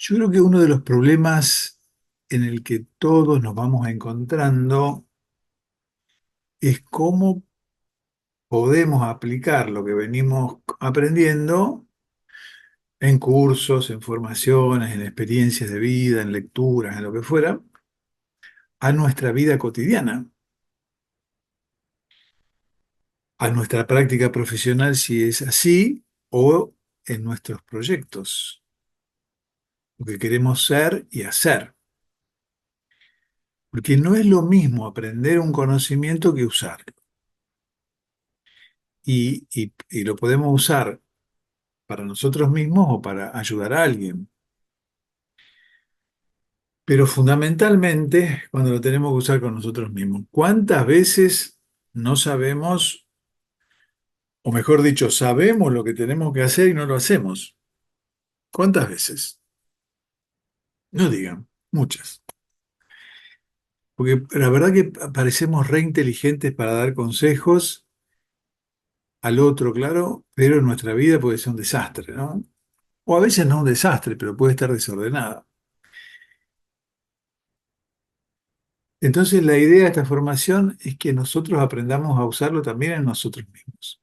Yo creo que uno de los problemas en el que todos nos vamos encontrando es cómo podemos aplicar lo que venimos aprendiendo en cursos, en formaciones, en experiencias de vida, en lecturas, en lo que fuera, a nuestra vida cotidiana, a nuestra práctica profesional si es así, o en nuestros proyectos, lo que queremos ser y hacer. Porque no es lo mismo aprender un conocimiento que usarlo. Y lo podemos usar para nosotros mismos o para ayudar a alguien. Pero fundamentalmente cuando lo tenemos que usar con nosotros mismos. ¿Cuántas veces no sabemos, o mejor dicho, sabemos lo que tenemos que hacer y no lo hacemos? ¿Cuántas veces? No digan, muchas. Porque la verdad que parecemos re inteligentes para dar consejos al otro, claro, pero en nuestra vida puede ser un desastre, ¿no? O a veces no un desastre, pero puede estar desordenada. Entonces, la idea de esta formación es que nosotros aprendamos a usarlo también en nosotros mismos,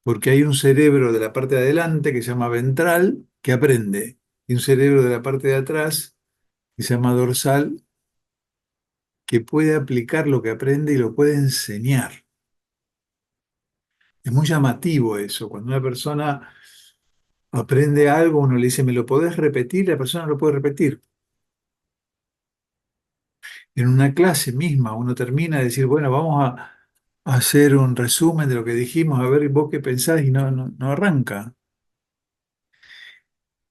porque hay un cerebro de la parte de adelante que se llama ventral, que aprende, y un cerebro de la parte de atrás que se llama dorsal, que puede aplicar lo que aprende y lo puede enseñar. Es muy llamativo eso, cuando una persona aprende algo, uno le dice, ¿me lo podés repetir? La persona lo puede repetir. En una clase misma uno termina de decir, bueno, vamos a hacer un resumen de lo que dijimos, a ver vos qué pensás y no arranca,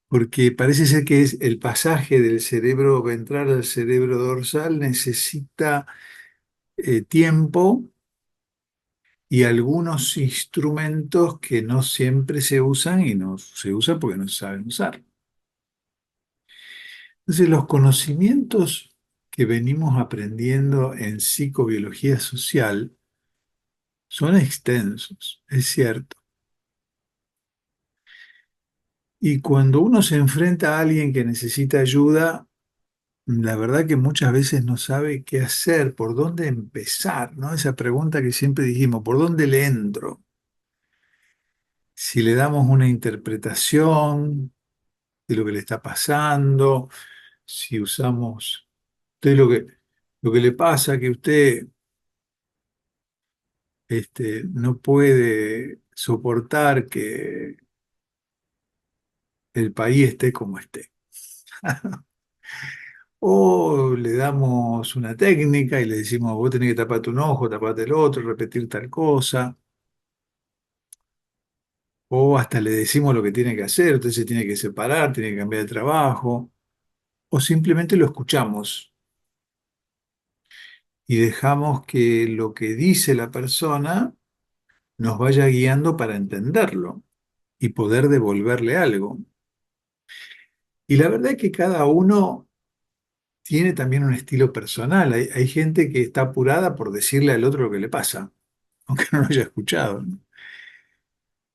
porque parece ser que es el pasaje del cerebro ventral al cerebro dorsal necesita tiempo y algunos instrumentos que no siempre se usan y no se usan porque no se saben usar. Entonces los conocimientos que venimos aprendiendo en psicobiología social son extensos, es cierto. Y cuando uno se enfrenta a alguien que necesita ayuda, la verdad que muchas veces no sabe qué hacer, por dónde empezar, ¿no? Esa pregunta que siempre dijimos, ¿por dónde le entro? Si le damos una interpretación de lo que le está pasando, si usamos, usted lo que le pasa, que usted no puede soportar que el país esté como esté. O le damos una técnica y le decimos, vos tenés que taparte un ojo, taparte el otro, repetir tal cosa. O hasta le decimos lo que tiene que hacer, usted se tiene que separar, tiene que cambiar de trabajo. O simplemente lo escuchamos y dejamos que lo que dice la persona nos vaya guiando para entenderlo y poder devolverle algo. Y la verdad es que cada uno tiene también un estilo personal. Hay gente que está apurada por decirle al otro lo que le pasa, aunque no lo haya escuchado, ¿no?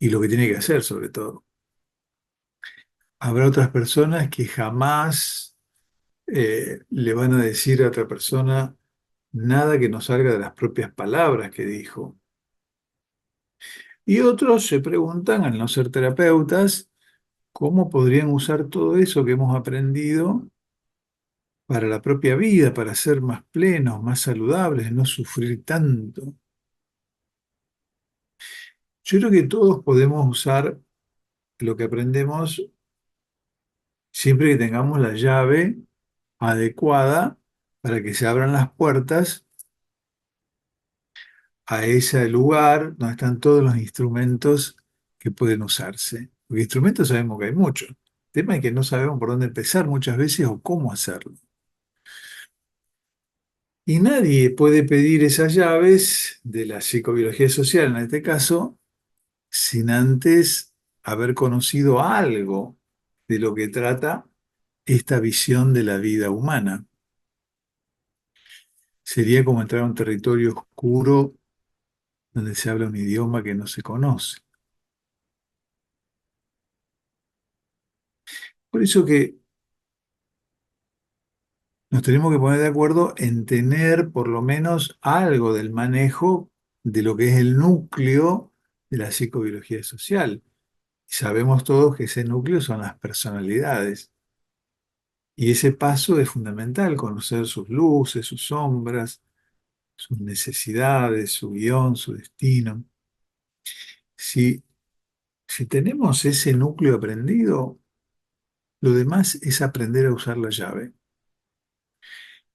Y lo que tiene que hacer sobre todo. Habrá otras personas que jamás le van a decir a otra persona nada que no salga de las propias palabras que dijo. Y otros se preguntan, al no ser terapeutas, cómo podrían usar todo eso que hemos aprendido para la propia vida, para ser más plenos, más saludables, no sufrir tanto. Yo creo que todos podemos usar lo que aprendemos siempre que tengamos la llave adecuada para que se abran las puertas a ese lugar donde están todos los instrumentos que pueden usarse. Porque instrumentos sabemos que hay muchos. El tema es que no sabemos por dónde empezar muchas veces o cómo hacerlo. Y nadie puede pedir esas llaves de la psicobiología social, en este caso, sin antes haber conocido algo de lo que trata esta visión de la vida humana. Sería como entrar a un territorio oscuro donde se habla un idioma que no se conoce. Por eso que nos tenemos que poner de acuerdo en tener por lo menos algo del manejo de lo que es el núcleo de la psicobiología social. Y sabemos todos que ese núcleo son las personalidades. Y ese paso es fundamental, conocer sus luces, sus sombras, sus necesidades, su guión, su destino. Si, si tenemos ese núcleo aprendido, lo demás es aprender a usar la llave.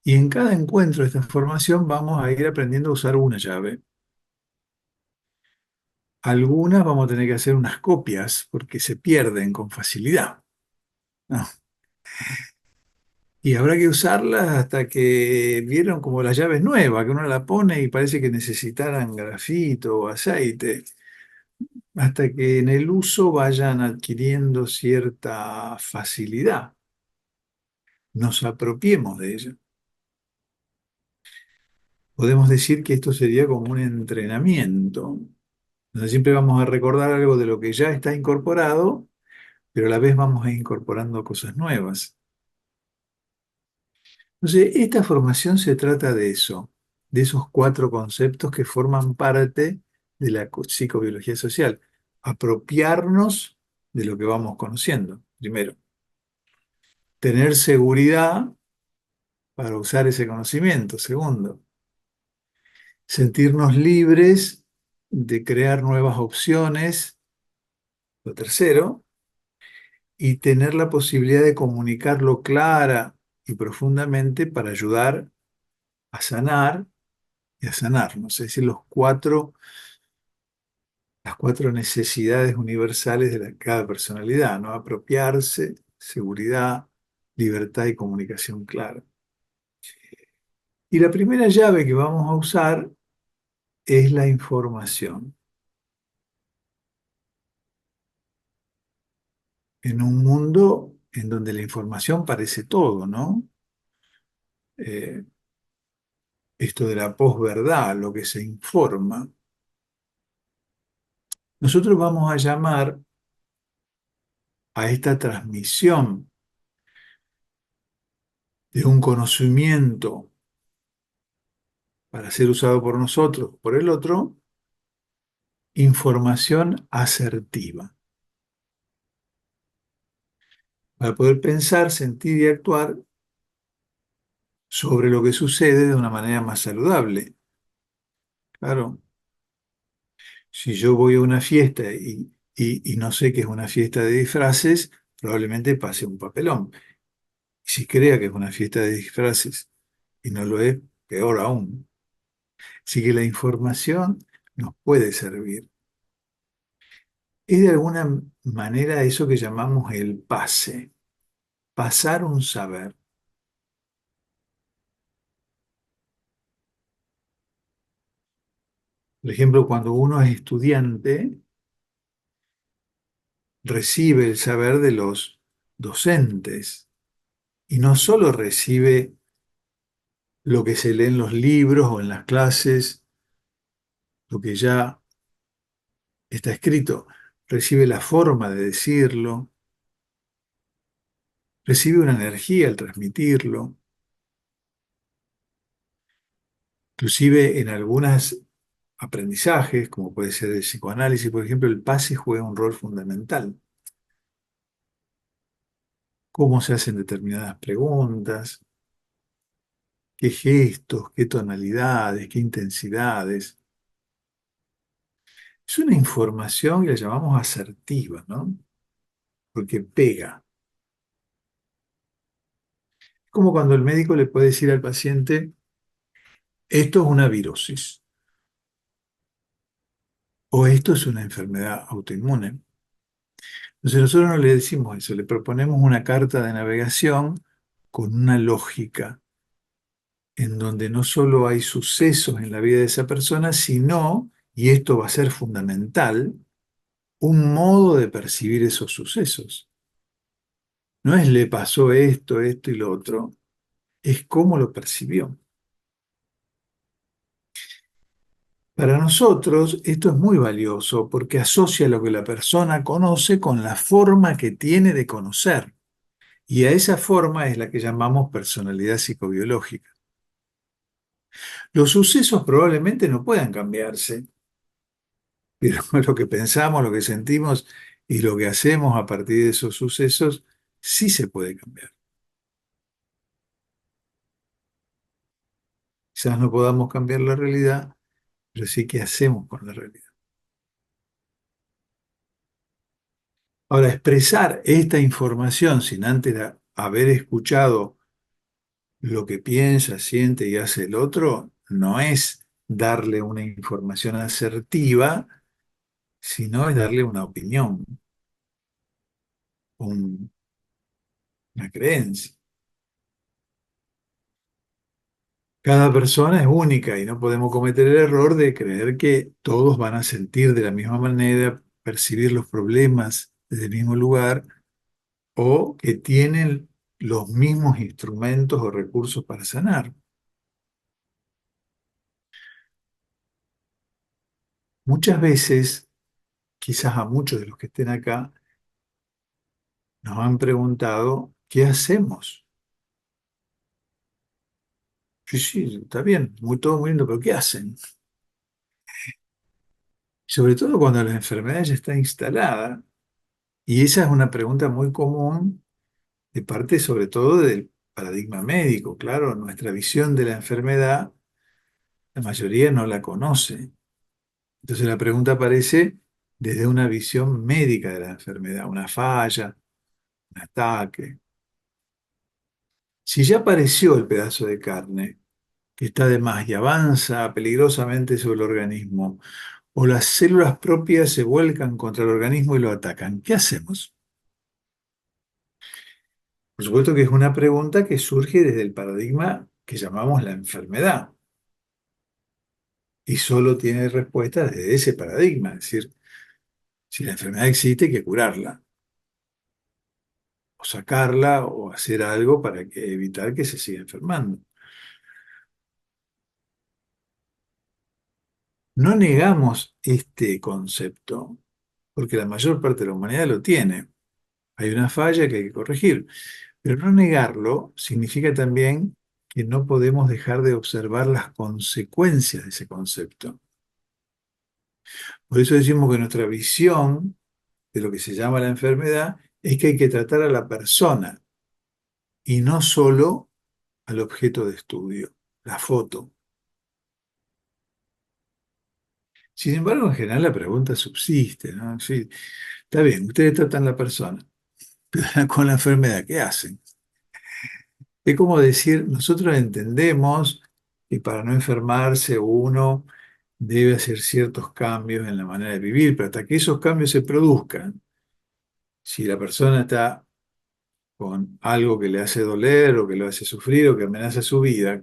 Y en cada encuentro de esta formación vamos a ir aprendiendo a usar una llave. Algunas vamos a tener que hacer unas copias porque se pierden con facilidad, ¿no? Y habrá que usarlas hasta que vieron como las llaves nuevas, que uno la pone y parece que necesitaran grafito o aceite, hasta que en el uso vayan adquiriendo cierta facilidad, nos apropiemos de ella. Podemos decir que esto sería como un entrenamiento, donde siempre vamos a recordar algo de lo que ya está incorporado, pero a la vez vamos a ir incorporando cosas nuevas. Entonces, esta formación se trata de eso, de esos cuatro conceptos que forman parte de la psicobiología social. Apropiarnos de lo que vamos conociendo, primero. Tener seguridad para usar ese conocimiento, segundo. Sentirnos libres de crear nuevas opciones, lo tercero. Y tener la posibilidad de comunicarlo clara y profundamente para ayudar a sanar y a sanarnos. Es decir, las cuatro necesidades universales de cada personalidad, ¿no? Apropiarse, seguridad, libertad y comunicación clara. Y la primera llave que vamos a usar es la información. En un mundo en donde la información parece todo, ¿no? Eh, Esto de la posverdad, lo que se informa. Nosotros vamos a llamar a esta transmisión de un conocimiento para ser usado por nosotros, o por el otro, información asertiva, para poder pensar, sentir y actuar sobre lo que sucede de una manera más saludable. Claro, si yo voy a una fiesta y no sé que es una fiesta de disfraces, probablemente pase un papelón. Y si crea que es una fiesta de disfraces y no lo es, peor aún. Así que la información nos puede servir. Es de alguna manera eso que llamamos el pase, pasar un saber. Por ejemplo, cuando uno es estudiante, recibe el saber de los docentes y no solo recibe lo que se lee en los libros o en las clases, lo que ya está escrito, recibe la forma de decirlo, recibe una energía al transmitirlo. Inclusive en algunos aprendizajes, como puede ser el psicoanálisis, por ejemplo, el pase juega un rol fundamental. Cómo se hacen determinadas preguntas, qué gestos, qué tonalidades, qué intensidades. Es una información que la llamamos asertiva, ¿no? Porque pega. Es como cuando el médico le puede decir al paciente, esto es una virosis o esto es una enfermedad autoinmune. Entonces nosotros no le decimos eso, le proponemos una carta de navegación con una lógica en donde no solo hay sucesos en la vida de esa persona, sino, y esto va a ser fundamental, un modo de percibir esos sucesos. No es le pasó esto, esto y lo otro, es cómo lo percibió. Para nosotros esto es muy valioso porque asocia lo que la persona conoce con la forma que tiene de conocer. Y a esa forma es la que llamamos personalidad psicobiológica. Los sucesos probablemente no puedan cambiarse, pero lo que pensamos, lo que sentimos y lo que hacemos a partir de esos sucesos sí se puede cambiar. Quizás no podamos cambiar la realidad, pero sí qué hacemos con la realidad. Ahora, expresar esta información sin antes haber escuchado lo que piensa, siente y hace el otro, no es darle una información asertiva, sino es darle una opinión, un- una creencia. Cada persona es única y no podemos cometer el error de creer que todos van a sentir de la misma manera, percibir los problemas desde el mismo lugar o que tienen los mismos instrumentos o recursos para sanar. Muchas veces, quizás a muchos de los que estén acá, nos han preguntado, ¿qué hacemos? Sí, sí, está bien, todo muy lindo, pero ¿qué hacen? Sobre todo cuando la enfermedad ya está instalada. Y esa es una pregunta muy común de parte sobre todo del paradigma médico. Claro, nuestra visión de la enfermedad, la mayoría no la conoce. Entonces la pregunta aparece desde una visión médica de la enfermedad, una falla, un ataque. Si ya apareció el pedazo de carne que está de más y avanza peligrosamente sobre el organismo, o las células propias se vuelcan contra el organismo y lo atacan, ¿qué hacemos? Por supuesto que es una pregunta que surge desde el paradigma que llamamos la enfermedad y solo tiene respuesta desde ese paradigma, es decir, si la enfermedad existe hay que curarla o sacarla o hacer algo para evitar que se siga enfermando. No negamos este concepto porque la mayor parte de la humanidad lo tiene. Hay una falla que hay que corregir. Pero no negarlo significa también que no podemos dejar de observar las consecuencias de ese concepto. Por eso decimos que nuestra visión de lo que se llama la enfermedad es que hay que tratar a la persona y no solo al objeto de estudio, la foto. Sin embargo, en general la pregunta subsiste, ¿no? Sí, está bien, ustedes tratan a la persona, pero con la enfermedad, ¿qué hacen? Es como decir, nosotros entendemos que para no enfermarse uno debe hacer ciertos cambios en la manera de vivir, pero hasta que esos cambios se produzcan, si la persona está con algo que le hace doler o que lo hace sufrir o que amenaza su vida,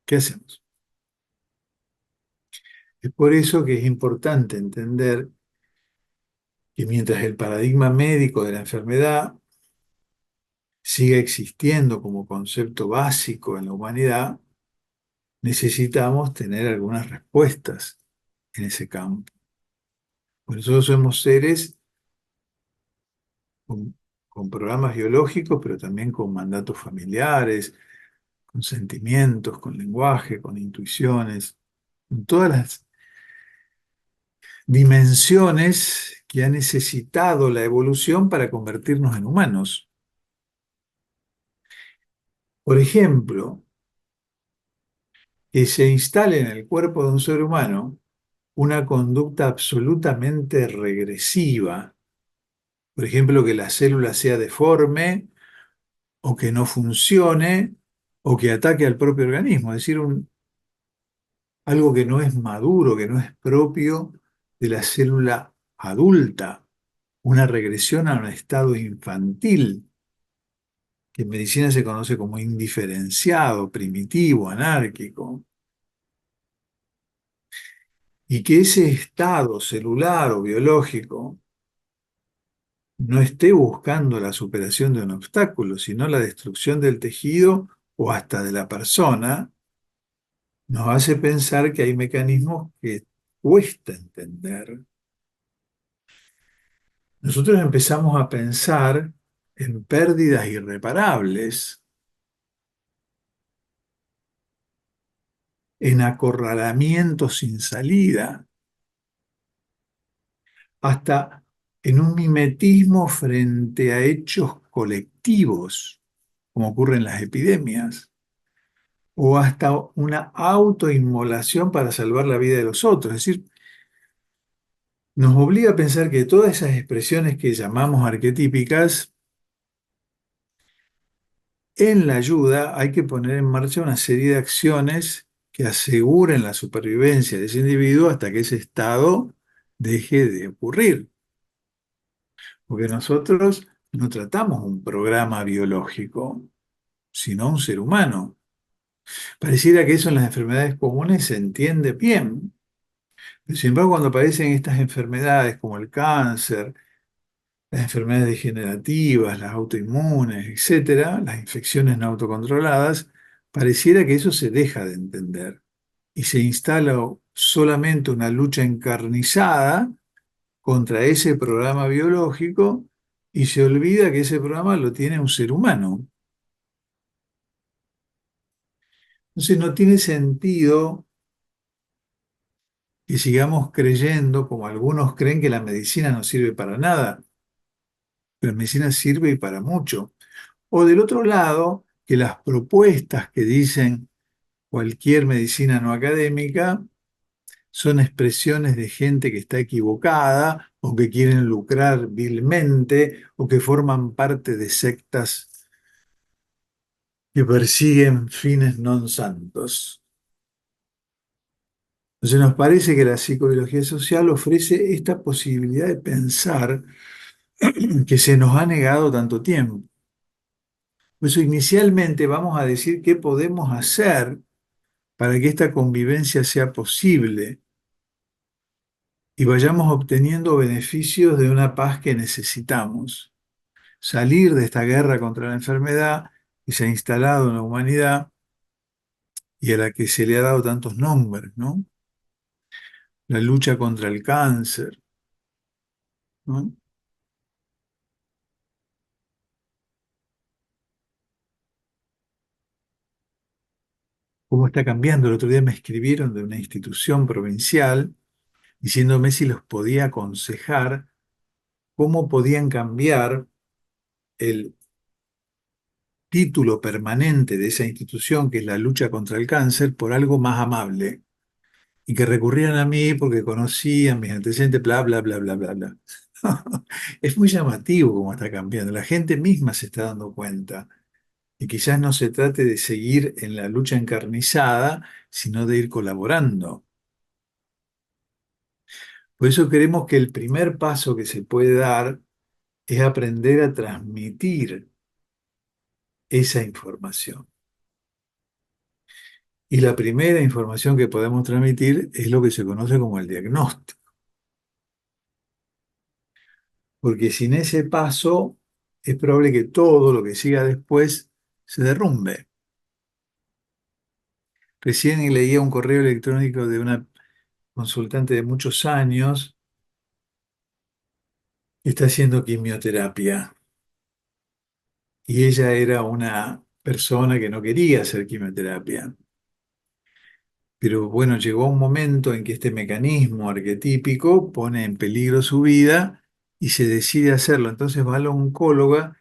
¿qué hacemos? Es por eso que es importante entender que mientras el paradigma médico de la enfermedad siga existiendo como concepto básico en la humanidad, necesitamos tener algunas respuestas en ese campo. Por eso somos seres con, con programas biológicos, pero también con mandatos familiares, con sentimientos, con lenguaje, con intuiciones, con todas las dimensiones que ha necesitado la evolución para convertirnos en humanos. Por ejemplo, que se instale en el cuerpo de un ser humano una conducta absolutamente regresiva, por ejemplo, que la célula sea deforme o que no funcione o que ataque al propio organismo, es decir, algo que no es maduro, que no es propio de la célula adulta, una regresión a un estado infantil, que en medicina se conoce como indiferenciado, primitivo, anárquico, y que ese estado celular o biológico no esté buscando la superación de un obstáculo, sino la destrucción del tejido o hasta de la persona, nos hace pensar que hay mecanismos que cuesta entender. Nosotros empezamos a pensar en pérdidas irreparables, en acorralamiento sin salida, hasta en un mimetismo frente a hechos colectivos, como ocurre en las epidemias, o hasta una autoinmolación para salvar la vida de los otros. Es decir, nos obliga a pensar que todas esas expresiones que llamamos arquetípicas, en la ayuda hay que poner en marcha una serie de acciones que aseguren la supervivencia de ese individuo hasta que ese estado deje de ocurrir. Porque nosotros no tratamos un programa biológico, sino un ser humano. Pareciera que eso en las enfermedades comunes se entiende bien. Pero sin embargo, cuando aparecen estas enfermedades como el cáncer, las enfermedades degenerativas, las autoinmunes, etcétera, las infecciones no autocontroladas, pareciera que eso se deja de entender y se instala solamente una lucha encarnizada contra ese programa biológico y se olvida que ese programa lo tiene un ser humano. Entonces no tiene sentido que sigamos creyendo, como algunos creen, que la medicina no sirve para nada, pero la medicina sirve y para mucho. O del otro lado, que las propuestas que dicen cualquier medicina no académica son expresiones de gente que está equivocada o que quieren lucrar vilmente o que forman parte de sectas que persiguen fines non santos. Entonces nos parece que la psicobiología social ofrece esta posibilidad de pensar que se nos ha negado tanto tiempo. Por eso inicialmente vamos a decir qué podemos hacer para que esta convivencia sea posible y vayamos obteniendo beneficios de una paz que necesitamos. Salir de esta guerra contra la enfermedad que se ha instalado en la humanidad y a la que se le ha dado tantos nombres, ¿no? La lucha contra el cáncer, ¿no? Cómo está cambiando. El otro día me escribieron de una institución provincial diciéndome si los podía aconsejar cómo podían cambiar el título permanente de esa institución, que es la lucha contra el cáncer, por algo más amable. Y que recurrieran a mí porque conocían mis antecedentes, bla, bla, bla, bla, bla, bla. Es muy llamativo cómo está cambiando. La gente misma se está dando cuenta. Y quizás no se trate de seguir en la lucha encarnizada, sino de ir colaborando. Por eso creemos que el primer paso que se puede dar es aprender a transmitir esa información. Y la primera información que podemos transmitir es lo que se conoce como el diagnóstico, porque sin ese paso es probable que todo lo que siga después se derrumbe. Recién leía un correo electrónico de una consultante de muchos años que está haciendo quimioterapia y ella era una persona que no quería hacer quimioterapia. Pero bueno, llegó un momento en que este mecanismo arquetípico pone en peligro su vida y se decide hacerlo. Entonces va a la oncóloga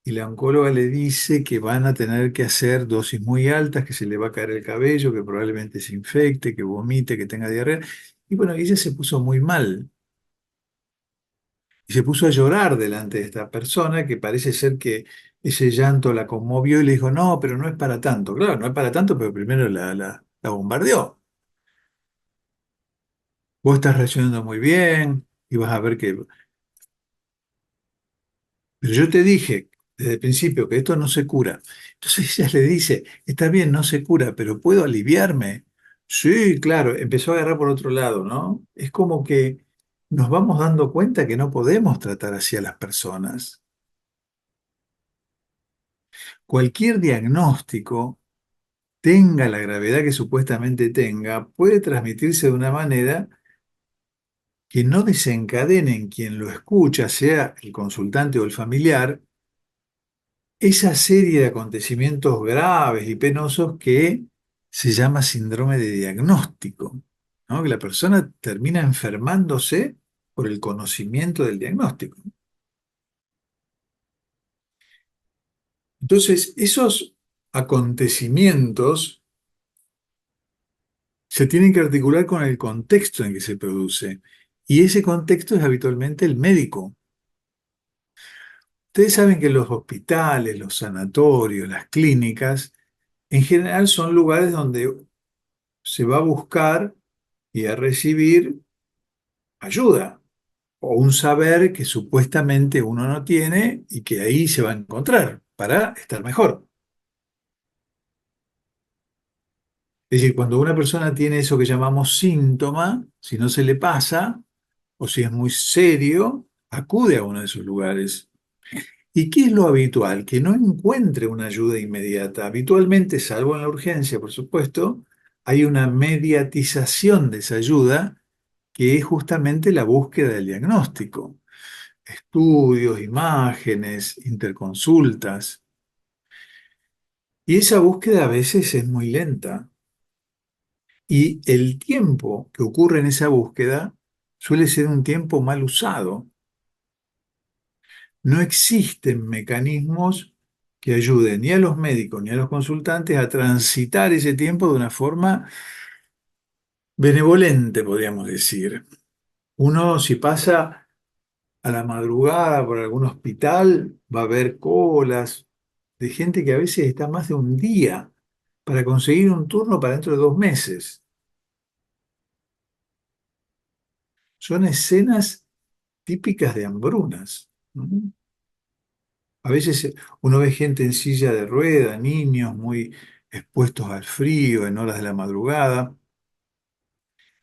y la oncóloga le dice que van a tener que hacer dosis muy altas, que se le va a caer el cabello, que probablemente se infecte, que vomite, que tenga diarrea. Y bueno, ella se puso muy mal y se puso a llorar delante de esta persona que parece ser que ese llanto la conmovió y le dijo, no, pero no es para tanto. Claro, no es para tanto, pero primero la bombardeó. Vos estás reaccionando muy bien y vas a ver que... Pero yo te dije desde el principio que esto no se cura. Entonces ella le dice, está bien, no se cura, pero ¿puedo aliviarme? Sí, claro, empezó a agarrar por otro lado, ¿no? Es como que nos vamos dando cuenta que no podemos tratar así a las personas. Cualquier diagnóstico, tenga la gravedad que supuestamente tenga, puede transmitirse de una manera que no desencadene en quien lo escucha, sea el consultante o el familiar, esa serie de acontecimientos graves y penosos que se llama síndrome de diagnóstico, ¿no? Que la persona termina enfermándose por el conocimiento del diagnóstico. Entonces, esos acontecimientos se tienen que articular con el contexto en que se produce. Y ese contexto es habitualmente el médico. Ustedes saben que los hospitales, los sanatorios, las clínicas, en general son lugares donde se va a buscar y a recibir ayuda o un saber que supuestamente uno no tiene y que ahí se va a encontrar para estar mejor. Es decir, cuando una persona tiene eso que llamamos síntoma, si no se le pasa o si es muy serio, acude a uno de esos lugares. ¿Y qué es lo habitual? Que no encuentre una ayuda inmediata. Habitualmente, salvo en la urgencia, por supuesto, hay una mediatización de esa ayuda que es justamente la búsqueda del diagnóstico. Estudios, imágenes, interconsultas. Y esa búsqueda a veces es muy lenta. Y el tiempo que ocurre en esa búsqueda suele ser un tiempo mal usado. No existen mecanismos que ayuden ni a los médicos ni a los consultantes a transitar ese tiempo de una forma benevolente, podríamos decir. Uno, si pasa a la madrugada por algún hospital, va a ver colas de gente que a veces está más de un día para conseguir un turno para dentro de 2 meses. Son escenas típicas de hambrunas, ¿no? A veces uno ve gente en silla de rueda, niños muy expuestos al frío en horas de la madrugada,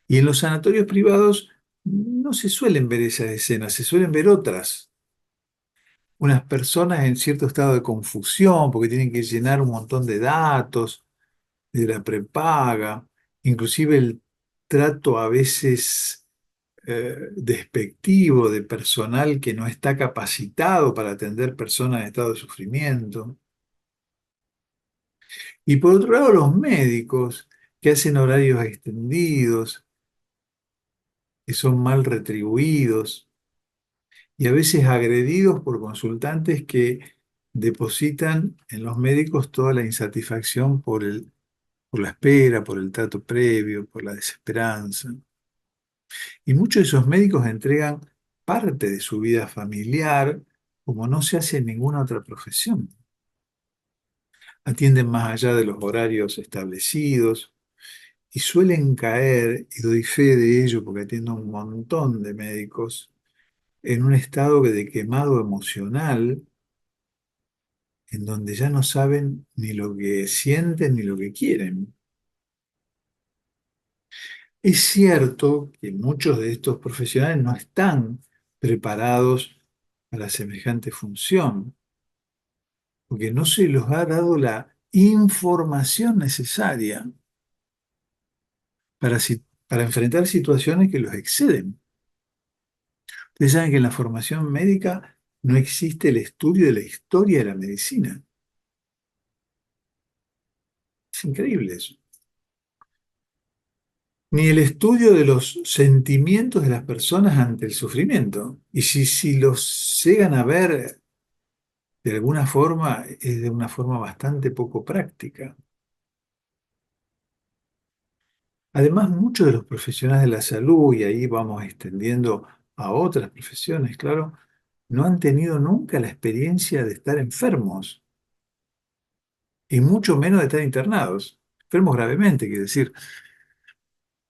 y en los sanatorios privados no se suelen ver esas escenas, se suelen ver otras. Unas personas en cierto estado de confusión porque tienen que llenar un montón de datos de la prepaga, inclusive el trato a veces despectivo de personal que no está capacitado para atender personas en estado de sufrimiento. Y por otro lado, los médicos que hacen horarios extendidos, que son mal retribuidos y a veces agredidos por consultantes que depositan en los médicos toda la insatisfacción por la espera, por el trato previo, por la desesperanza. Y muchos de esos médicos entregan parte de su vida familiar como no se hace en ninguna otra profesión. Atienden más allá de los horarios establecidos y suelen caer, y doy fe de ello porque atiendo a un montón de médicos, en un estado de quemado emocional en donde ya no saben ni lo que sienten ni lo que quieren. Es cierto que muchos de estos profesionales no están preparados para semejante función, porque no se les ha dado la información necesaria para enfrentar situaciones que los exceden. Ustedes saben que en la formación médica no existe el estudio de la historia de la medicina. Es increíble eso. Ni el estudio de los sentimientos de las personas ante el sufrimiento. Y si los llegan a ver de alguna forma, es de una forma bastante poco práctica. Además, muchos de los profesionales de la salud, y ahí vamos extendiendo a otras profesiones, claro, no han tenido nunca la experiencia de estar enfermos, y mucho menos de estar internados, enfermos gravemente, quiere decir,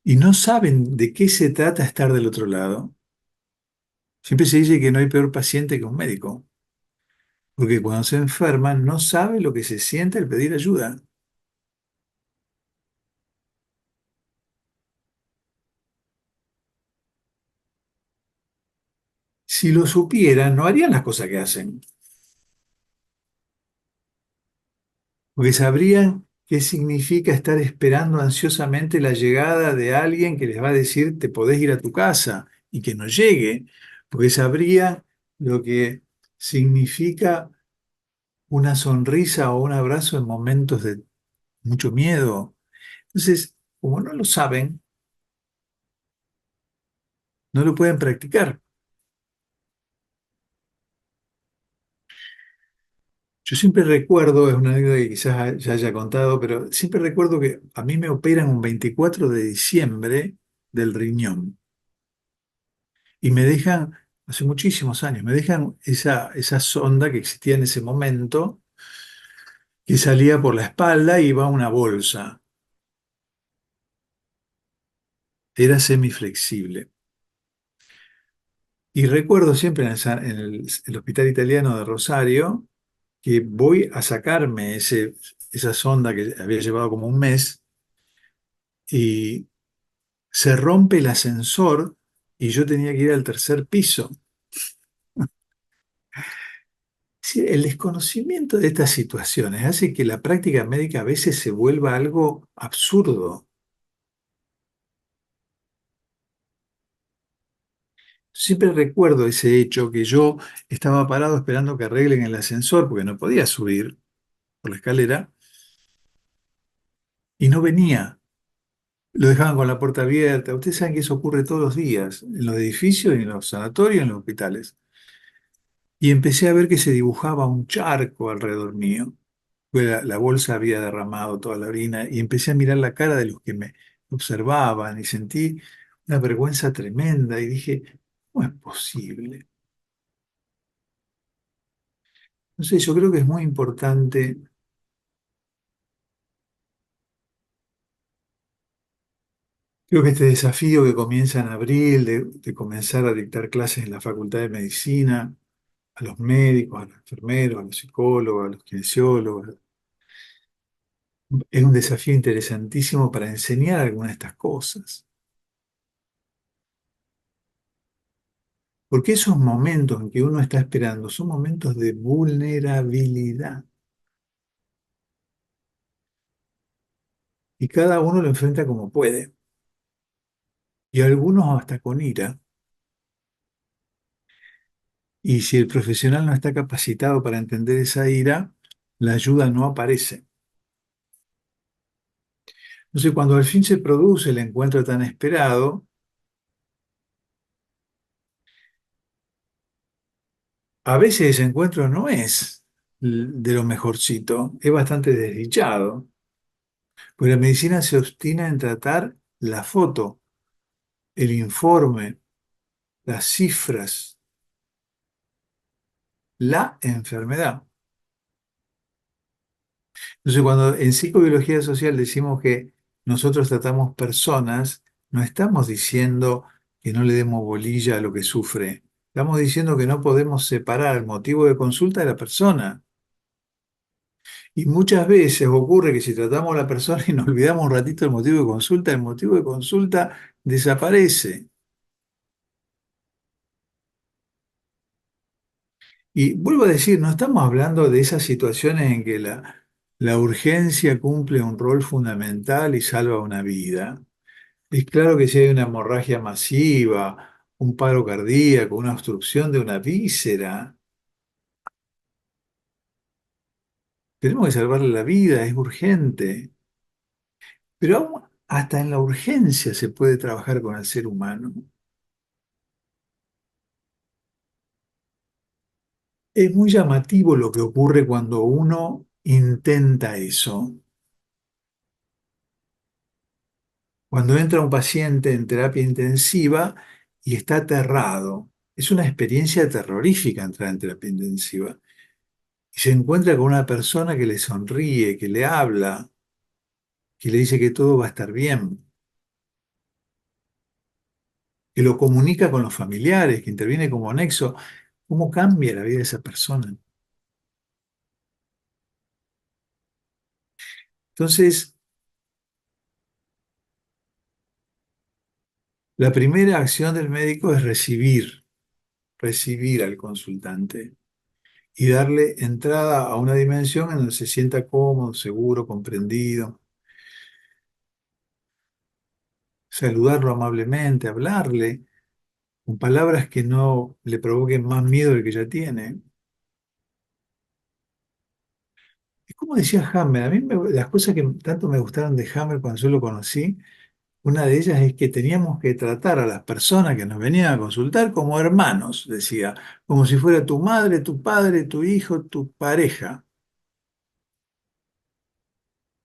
y no saben de qué se trata estar del otro lado. Siempre se dice que no hay peor paciente que un médico, porque cuando se enferma no sabe lo que se siente al pedir ayuda. Si lo supieran, no harían las cosas que hacen. Porque sabrían qué significa estar esperando ansiosamente la llegada de alguien que les va a decir te podés ir a tu casa y que no llegue, porque sabrían lo que significa una sonrisa o un abrazo en momentos de mucho miedo. Entonces, como no lo saben, no lo pueden practicar. Yo siempre recuerdo, es una anécdota que quizás ya haya contado, pero siempre recuerdo que a mí me operan un 24 de diciembre del riñón y me dejan, hace muchísimos años, me dejan esa sonda que existía en ese momento, que salía por la espalda y iba a una bolsa. Era semiflexible. Y recuerdo siempre en el Hospital Italiano de Rosario que voy a sacarme esa sonda que había llevado como un mes y se rompe el ascensor y yo tenía que ir al tercer piso. Sí, el desconocimiento de estas situaciones hace que la práctica médica a veces se vuelva algo absurdo. Siempre recuerdo ese hecho que yo estaba parado esperando que arreglen el ascensor porque no podía subir por la escalera y no venía. Lo dejaban con la puerta abierta. Ustedes saben que eso ocurre todos los días, en los edificios, en los sanatorios, en los hospitales. Y empecé a ver que se dibujaba un charco alrededor mío. Pues la bolsa había derramado toda la orina y empecé a mirar la cara de los que me observaban y sentí una vergüenza tremenda y dije, ¿cómo es posible? No sé, yo creo que es muy importante, creo que este desafío que comienza en abril de comenzar a dictar clases en la Facultad de Medicina, a los médicos, a los enfermeros, a los psicólogos, a los kinesiólogos, es un desafío interesantísimo para enseñar algunas de estas cosas. Porque esos momentos en que uno está esperando son momentos de vulnerabilidad y cada uno lo enfrenta como puede y algunos hasta con ira. Y si el profesional no está capacitado para entender esa ira, la ayuda no aparece. Entonces, cuando al fin se produce el encuentro tan esperado, a veces ese encuentro no es de lo mejorcito, es bastante desdichado, porque la medicina se obstina en tratar la foto, el informe, las cifras, la enfermedad. Entonces, cuando en psicobiología social decimos que nosotros tratamos personas, no estamos diciendo que no le demos bolilla a lo que sufre. Estamos diciendo que no podemos separar el motivo de consulta de la persona. Y muchas veces ocurre que si tratamos a la persona y nos olvidamos un ratito del motivo de consulta, el motivo de consulta desaparece. Y vuelvo a decir, no estamos hablando de esas situaciones en que la urgencia cumple un rol fundamental y salva una vida. Es claro que si hay una hemorragia masiva, un paro cardíaco, una obstrucción de una víscera, tenemos que salvarle la vida, es urgente. Pero aún hasta en la urgencia se puede trabajar con el ser humano. Es muy llamativo lo que ocurre cuando uno intenta eso. Cuando entra un paciente en terapia intensiva y está aterrado. Es una experiencia terrorífica entrar en terapia intensiva. Y se encuentra con una persona que le sonríe, que le habla, que le dice que todo va a estar bien, que lo comunica con los familiares, que interviene como nexo. ¿Cómo cambia la vida de esa persona? Entonces, la primera acción del médico es recibir al consultante y darle entrada a una dimensión en donde se sienta cómodo, seguro, comprendido, saludarlo amablemente, hablarle con palabras que no le provoquen más miedo del que ya tiene. como decía Hammer, a mí las cosas que tanto me gustaron de Hammer cuando yo lo conocí, una de ellas es que teníamos que tratar a las personas que nos venían a consultar como hermanos, decía, como si fuera tu madre, tu padre, tu hijo, tu pareja.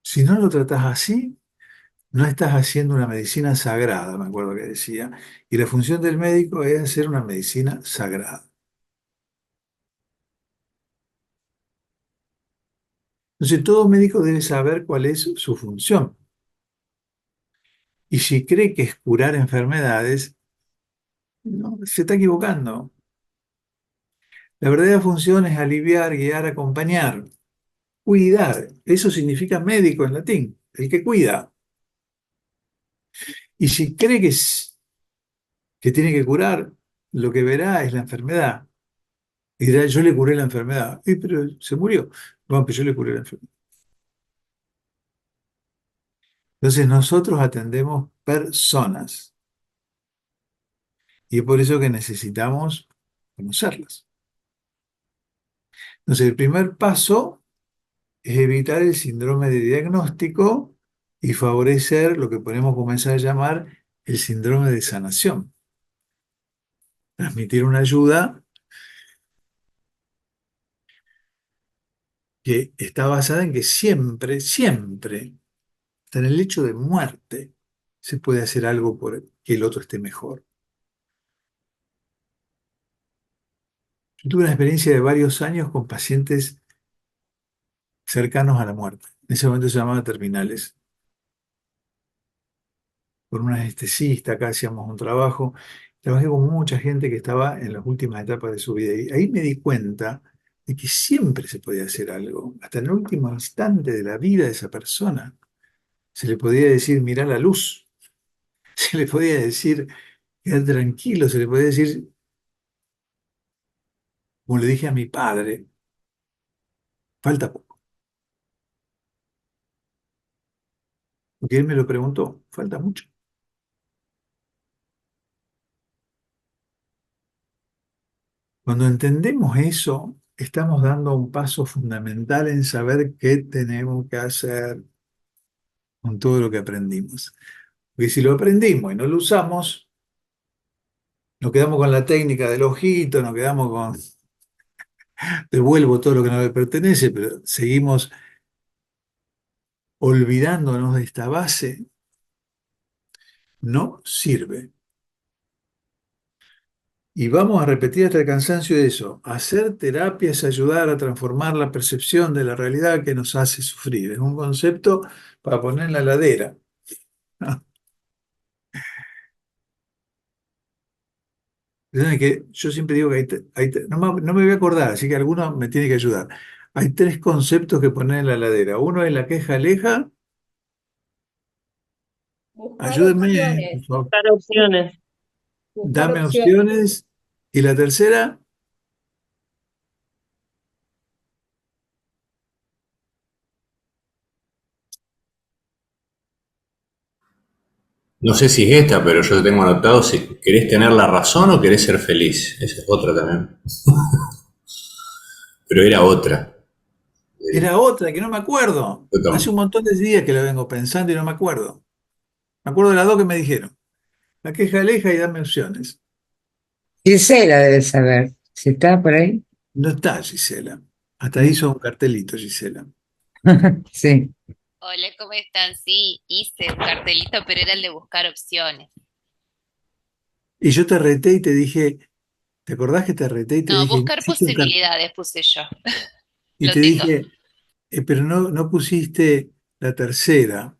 Si no lo tratás así, no estás haciendo una medicina sagrada, me acuerdo que decía. Y la función del médico es hacer una medicina sagrada. Entonces, todo médico debe saber cuál es su función. Y si cree que es curar enfermedades, no, se está equivocando. La verdadera función es aliviar, guiar, acompañar, cuidar. Eso significa médico en latín, el que cuida. Y si cree que tiene que curar, lo que verá es la enfermedad. Y dirá, yo le curé la enfermedad. Pero se murió. Bueno, pero yo le curé la enfermedad. Entonces nosotros atendemos personas. Y es por eso que necesitamos conocerlas. Entonces el primer paso es evitar el síndrome de diagnóstico y favorecer lo que podemos comenzar a llamar el síndrome de sanación. Transmitir una ayuda que está basada en que siempre, siempre, hasta en el hecho de muerte, se puede hacer algo por que el otro esté mejor. Yo tuve una experiencia de varios años con pacientes cercanos a la muerte. En ese momento se llamaban terminales. Con un anestesista, acá hacíamos un trabajo. Trabajé con mucha gente que estaba en las últimas etapas de su vida. Y ahí me di cuenta de que siempre se podía hacer algo. Hasta en el último instante de la vida de esa persona. Se le podía decir, mirá la luz. Se le podía decir, quedar tranquilo. Se le podía decir, como le dije a mi padre, falta poco. Porque él me lo preguntó, falta mucho. Cuando entendemos eso, estamos dando un paso fundamental en saber qué tenemos que hacer con todo lo que aprendimos. Porque si lo aprendimos y no lo usamos, nos quedamos con la técnica del ojito, nos quedamos con devuelvo todo lo que no me pertenece, pero seguimos olvidándonos de esta base, no sirve. Y vamos a repetir hasta el cansancio de eso. Hacer terapia es ayudar a transformar la percepción de la realidad que nos hace sufrir. Es un concepto para poner en la ladera. ¿Saben que yo siempre digo que no me voy a acordar, así que alguno me tiene que ayudar. Hay tres conceptos que poner en la ladera. Uno es la queja aleja. Buscar Ayúdenme, por opciones, favor. buscar opciones, buscar Dame opciones. opciones. Y la tercera, No sé si es esta, pero yo tengo anotado si querés tener la razón o querés ser feliz. Esa es otra también. Pero era otra. era otra que no me acuerdo. Yo Hace un tam- montón de días que la vengo pensando y no me acuerdo. Me acuerdo de las dos que me dijeron. La queja aleja y dame opciones. Gisela debe saber. Si está por ahí. No está Gisela. Hasta Mm. hizo un cartelito Gisela. Sí. Hola, ¿cómo están? Sí, hice un cartelito, pero era el de buscar opciones. Y yo te reté y te dije, ¿te acordás que te reté y te No, dije, buscar hiciste un cartel? posibilidades puse yo. Y Lo te tengo. dije, pero no pusiste la tercera.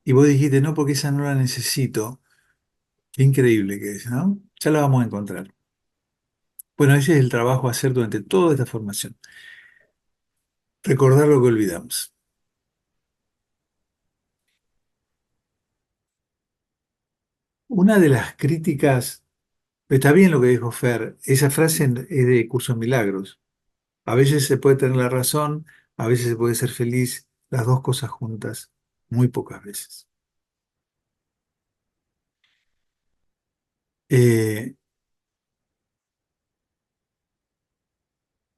Y vos dijiste, no, porque esa no la necesito. Qué increíble que es, ¿no? Ya la vamos a encontrar. Bueno, ese es el trabajo a hacer durante toda esta formación. Recordar lo que olvidamos. Una de las críticas, está bien lo que dijo Fer, esa frase es de Curso en Milagros. A veces se puede tener la razón, a veces se puede ser feliz, las dos cosas juntas, muy pocas veces. Eh,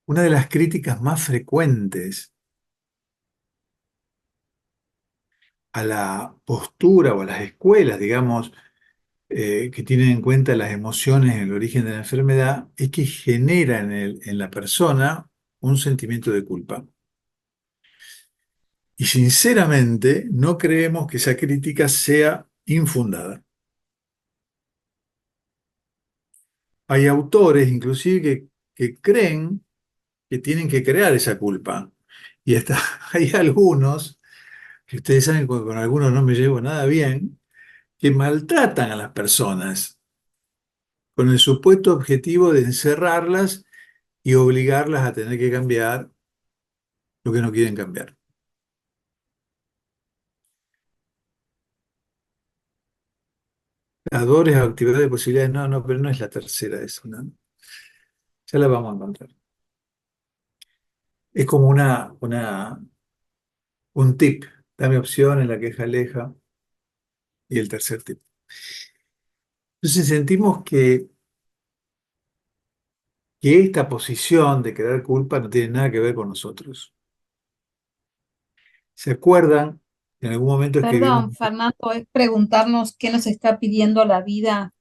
una de las críticas más frecuentes a la postura o a las escuelas, digamos, que tienen en cuenta las emociones en el origen de la enfermedad, es que genera en la persona un sentimiento de culpa. Y sinceramente no creemos que esa crítica sea infundada. Hay autores inclusive que creen que tienen que crear esa culpa. Y hasta hay algunos, que ustedes saben que con algunos no me llevo nada bien, que maltratan a las personas con el supuesto objetivo de encerrarlas y obligarlas a tener que cambiar lo que no quieren cambiar. Adores, actividades, posibilidades, no, no, pero no es la tercera eso, ¿no? Ya la vamos a encontrar. Es como un tip. Dame opción en la queja aleja y el tercer tip. Entonces sentimos que esta posición de crear culpa no tiene nada que ver con nosotros. ¿Se acuerdan? En algún momento escribimos. Perdón, Fernando, es preguntarnos qué nos está pidiendo la vida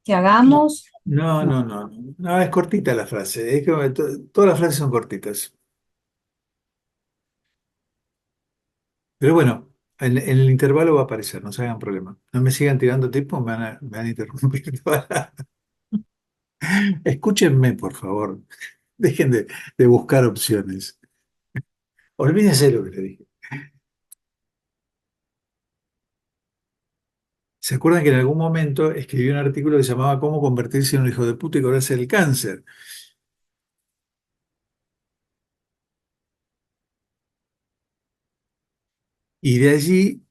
que hagamos. No, No. no, no, no, no, es cortita la frase. Es que todas las frases son cortitas. Pero bueno, en el intervalo va a aparecer, no se hagan problema. No me sigan tirando tiempo, me van a interrumpir. Escúchenme, por favor. Dejen de buscar opciones. Olvídense de lo que le dije. ¿Se acuerdan que en algún momento escribí un artículo que se llamaba ¿Cómo convertirse en un hijo de puta y curarse del cáncer? Y de allí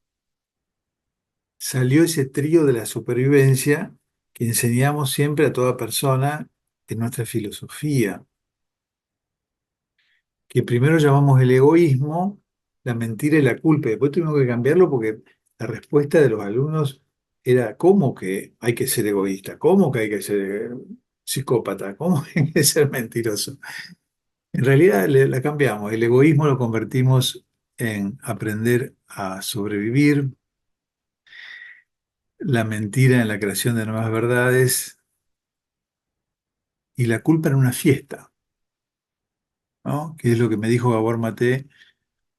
salió ese trío de la supervivencia que enseñamos siempre a toda persona en nuestra filosofía, que primero llamamos el egoísmo, la mentira y la culpa. Después tuvimos que cambiarlo porque la respuesta de los alumnos era ¿cómo que hay que ser egoísta? ¿Cómo que hay que ser psicópata? ¿Cómo que hay que ser mentiroso? En realidad la cambiamos. El egoísmo lo convertimos en aprender a sobrevivir, la mentira en la creación de nuevas verdades y la culpa en una fiesta, ¿no? Que es lo que me dijo Gabor Maté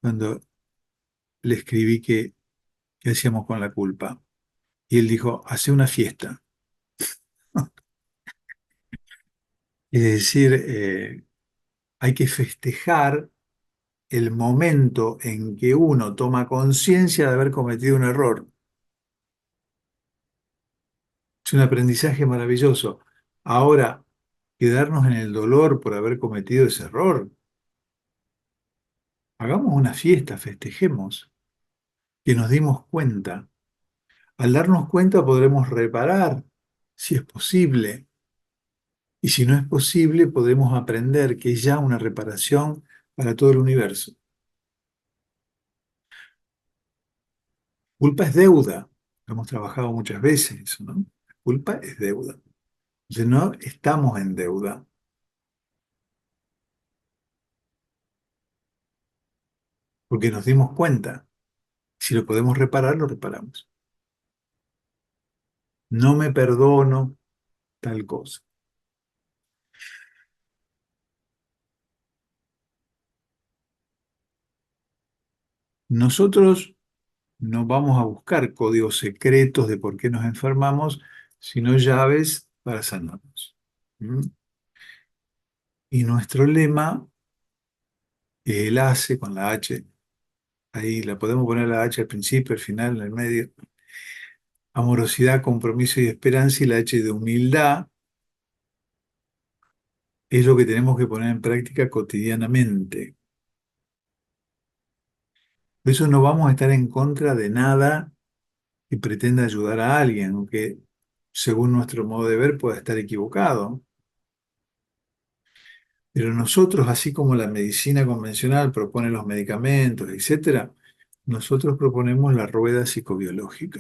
cuando le escribí qué hacíamos con la culpa. Y él dijo, hace una fiesta. Es decir, hay que festejar el momento en que uno toma conciencia de haber cometido un error. Es un aprendizaje maravilloso. Ahora, quedarnos en el dolor por haber cometido ese error. Hagamos una fiesta, festejemos, que nos dimos cuenta. Al darnos cuenta podremos reparar, si es posible. Y si no es posible, podemos aprender que es ya una reparación para todo el universo. Culpa es deuda. Lo hemos trabajado muchas veces eso, ¿no? Culpa es deuda. Entonces no estamos en deuda, porque nos dimos cuenta. Si lo podemos reparar, lo reparamos. No me perdono tal cosa. Nosotros no vamos a buscar códigos secretos de por qué nos enfermamos, sino llaves para sanarnos. ¿Mm? Y nuestro lema es el ACE con la H. Ahí la podemos poner la H al principio, al final, en el medio. Amorosidad, compromiso y esperanza, y la H de humildad es lo que tenemos que poner en práctica cotidianamente. Por eso no vamos a estar en contra de nada que pretenda ayudar a alguien, aunque según nuestro modo de ver pueda estar equivocado. Pero nosotros, así como la medicina convencional propone los medicamentos, etcétera, nosotros proponemos la rueda psicobiológica.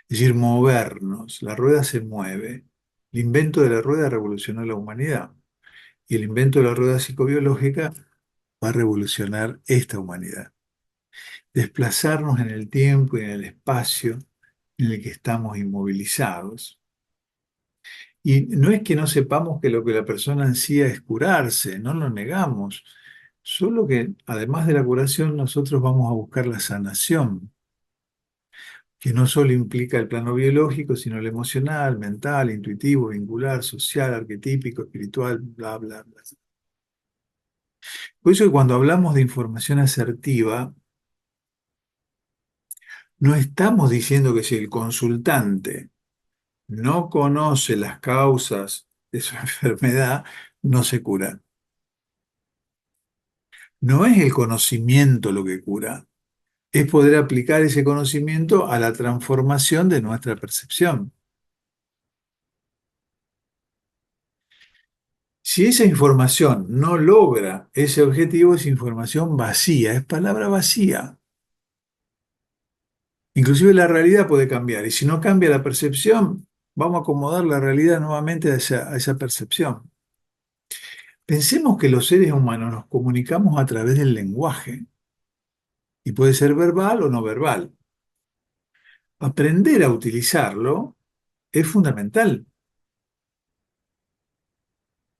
Es decir, movernos. La rueda se mueve. El invento de la rueda revolucionó la humanidad. Y el invento de la rueda psicobiológica va a revolucionar esta humanidad. desplazarnos en el tiempo y en el espacio en el que estamos inmovilizados. Y no es que no sepamos que lo que la persona ansía es curarse, no lo negamos, solo que además de la curación nosotros vamos a buscar la sanación, que no solo implica el plano biológico, sino el emocional, mental, intuitivo, vincular, social, arquetípico, espiritual, bla, bla, bla. Por eso que cuando hablamos de información asertiva, no estamos diciendo que si el consultante no conoce las causas de su enfermedad, no se cura. No es el conocimiento lo que cura, es poder aplicar ese conocimiento a la transformación de nuestra percepción. Si esa información no logra ese objetivo, es información vacía, es palabra vacía. Inclusive la realidad puede cambiar, y si no cambia la percepción, vamos a acomodar la realidad nuevamente a esa percepción. Pensemos que los seres humanos nos comunicamos a través del lenguaje, y puede ser verbal o no verbal. Aprender a utilizarlo es fundamental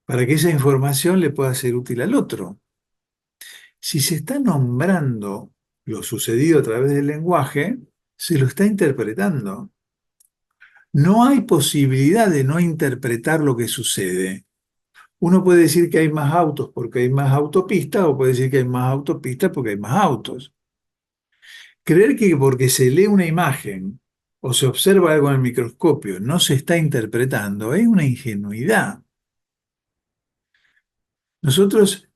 para que esa información le pueda ser útil al otro. Si se está nombrando lo sucedido a través del lenguaje, se lo está interpretando. No hay posibilidad de no interpretar lo que sucede. Uno puede decir que hay más autos porque hay más autopistas, o puede decir que hay más autopistas porque hay más autos. Creer que porque se lee una imagen o se observa algo en el microscopio no se está interpretando es una ingenuidad. Nosotros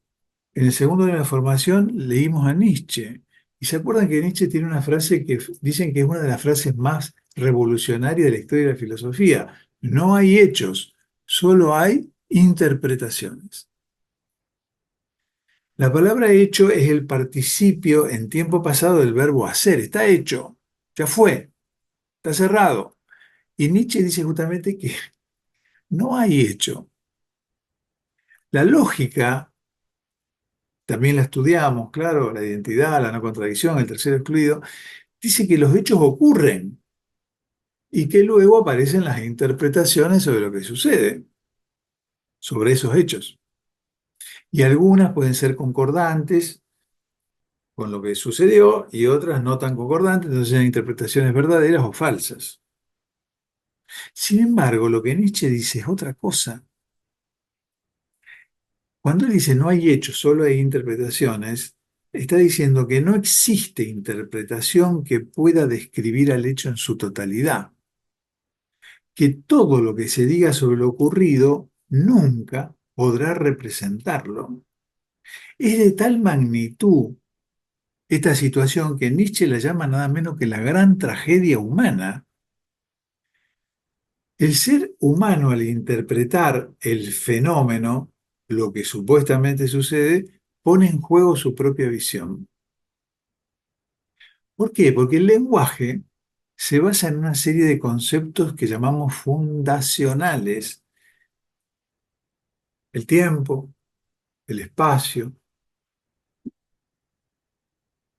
en el segundo de la formación leímos a Nietzsche. Y se acuerdan que Nietzsche tiene una frase que dicen que es una de las frases más revolucionarias de la historia de la filosofía. No hay hechos, solo hay interpretaciones. La palabra hecho es el participio en tiempo pasado del verbo hacer. Está hecho, ya fue, está cerrado. Y Nietzsche dice justamente que no hay hecho. La lógica, también la estudiamos, claro, la identidad, la no contradicción, el tercero excluido, dice que los hechos ocurren y que luego aparecen las interpretaciones sobre lo que sucede, sobre esos hechos. Y algunas pueden ser concordantes con lo que sucedió y otras no tan concordantes, entonces hay interpretaciones verdaderas o falsas. Sin embargo, lo que Nietzsche dice es otra cosa. Cuando él dice no hay hechos, solo hay interpretaciones, está diciendo que no existe interpretación que pueda describir al hecho en su totalidad, que todo lo que se diga sobre lo ocurrido nunca podrá representarlo. Es de tal magnitud esta situación que Nietzsche la llama nada menos que la gran tragedia humana. El ser humano, al interpretar el fenómeno, lo que supuestamente sucede, pone en juego su propia visión. ¿Por qué? Porque el lenguaje se basa en una serie de conceptos que llamamos fundacionales. El tiempo, el espacio,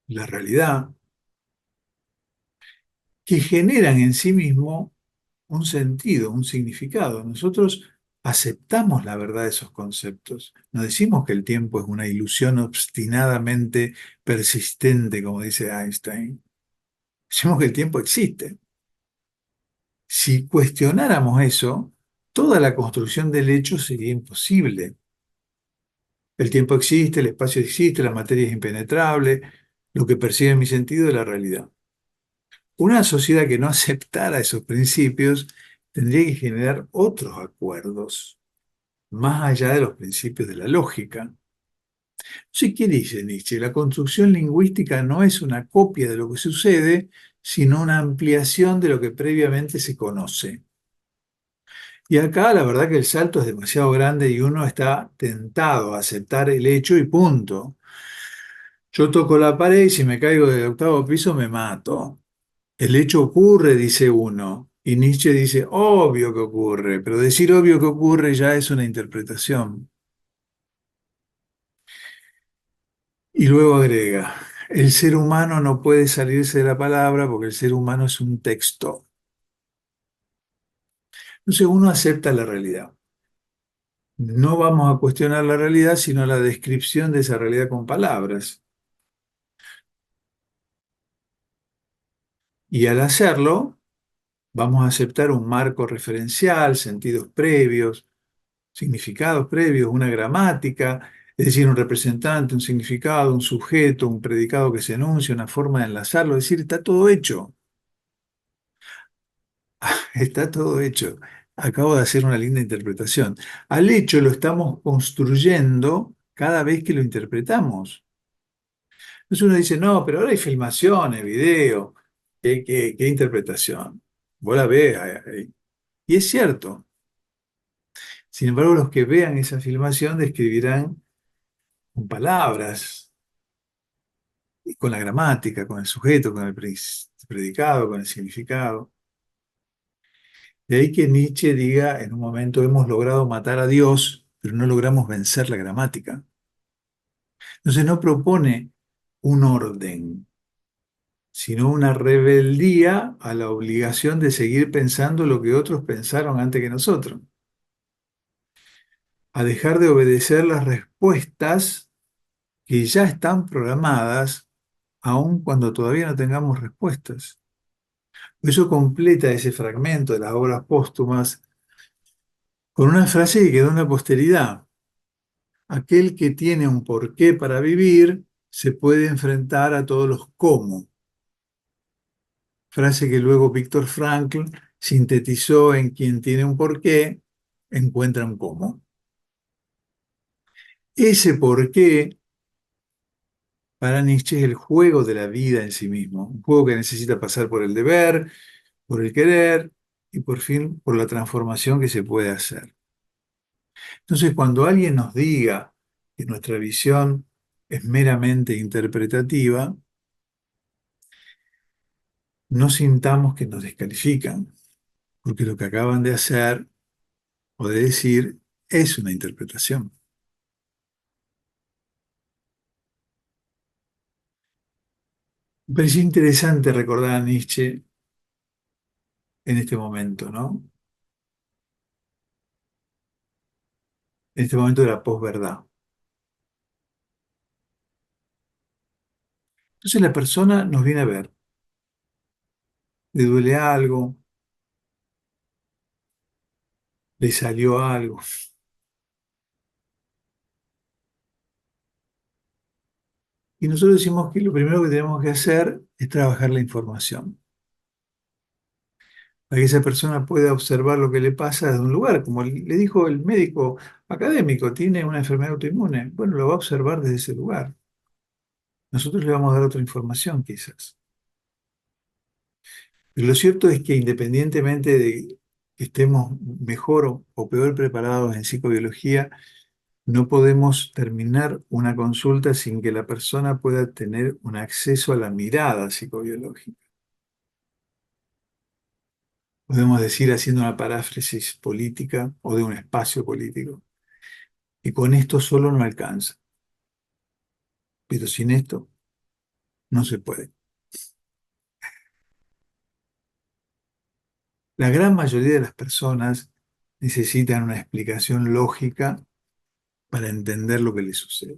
la realidad, que generan en sí mismo un sentido, un significado. Nosotros aceptamos la verdad de esos conceptos. No decimos que el tiempo es una ilusión obstinadamente persistente, como dice Einstein. Decimos que el tiempo existe. Si cuestionáramos eso, toda la construcción del hecho sería imposible. El tiempo existe, el espacio existe, la materia es impenetrable, lo que percibe mi sentido es la realidad. Una sociedad que no aceptara esos principios tendría que generar otros acuerdos, más allá de los principios de la lógica. Sí, ¿qué dice Nietzsche? La construcción lingüística no es una copia de lo que sucede, sino una ampliación de lo que previamente se conoce. Y acá la verdad que el salto es demasiado grande y uno está tentado a aceptar el hecho y punto. Yo toco la pared y si me caigo del octavo piso me mato. El hecho ocurre, dice uno, y Nietzsche dice, obvio que ocurre, pero decir obvio que ocurre ya es una interpretación. Y luego agrega, El ser humano no puede salirse de la palabra porque el ser humano es un texto. Entonces uno acepta la realidad. No vamos a cuestionar la realidad, sino la descripción de esa realidad con palabras. Y al hacerlo, vamos a aceptar un marco referencial, sentidos previos, significados previos, una gramática, es decir, un representante, un significado, un sujeto, un predicado que se enuncia, una forma de enlazarlo, es decir, está todo hecho, está todo hecho. Acabo de hacer una linda interpretación. Al hecho lo estamos construyendo cada vez que lo interpretamos. Entonces uno dice, no, pero ahora hay filmaciones, video, ¿qué interpretación? Vos la ves ahí. Y es cierto. Sin embargo, los que vean esa filmación describirán con palabras, y con la gramática, con el sujeto, con el predicado, con el significado. De ahí que Nietzsche diga, en un momento hemos logrado matar a Dios, pero no logramos vencer la gramática. Entonces no propone un orden, sino una rebeldía a la obligación de seguir pensando lo que otros pensaron antes que nosotros, a dejar de obedecer las respuestas que ya están programadas, aun cuando todavía no tengamos respuestas. Eso completa ese fragmento de las obras póstumas con una frase que quedó en la posteridad. Aquel que tiene un porqué para vivir se puede enfrentar a todos los cómo. Frase que luego Víctor Frankl sintetizó en quien tiene un porqué, encuentra un cómo. Ese porqué para Nietzsche es el juego de la vida en sí mismo, un juego que necesita pasar por el deber, por el querer y por fin por la transformación que se puede hacer. Entonces, cuando alguien nos diga que nuestra visión es meramente interpretativa, no sintamos que nos descalifican, porque lo que acaban de hacer o de decir es una interpretación. Me pareció interesante recordar a Nietzsche en este momento, ¿no? En este momento de la posverdad. Entonces la persona nos viene a ver, le duele algo, le salió algo. Y nosotros decimos que lo primero que tenemos que hacer es trabajar la información, para que esa persona pueda observar lo que le pasa desde un lugar. Como le dijo el médico académico, tiene una enfermedad autoinmune. Bueno, lo va a observar desde ese lugar. Nosotros le vamos a dar otra información, quizás. Pero lo cierto es que independientemente de que estemos mejor o peor preparados en psicobiología, no podemos terminar una consulta sin que la persona pueda tener un acceso a la mirada psicobiológica. Podemos decir, haciendo una paráfrasis política o de un espacio político, y con esto solo no alcanza. Pero sin esto no se puede. La gran mayoría de las personas necesitan una explicación lógica para entender lo que les sucede.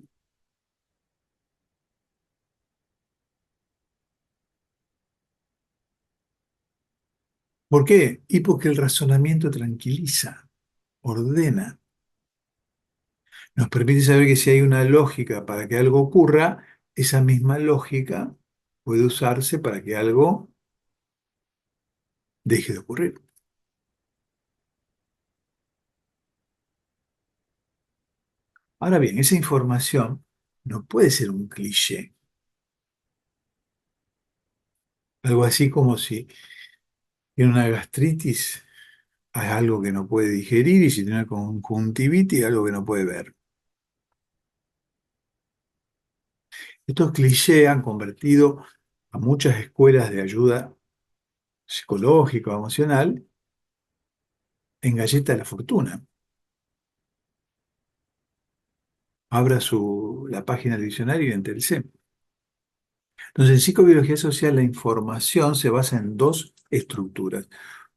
¿Por qué? Y porque el razonamiento tranquiliza, ordena, nos permite saber que si hay una lógica para que algo ocurra, esa misma lógica puede usarse para que algo deje de ocurrir. Ahora bien, esa información no puede ser un cliché. Algo así como si tiene una gastritis, hay algo que no puede digerir, y si tiene una conjuntivitis, algo que no puede ver. Estos clichés han convertido a muchas escuelas de ayuda psicológica o emocional en galleta de la fortuna. Abra la página del diccionario y entérese. Entonces, en psicobiología social, la información se basa en dos estructuras.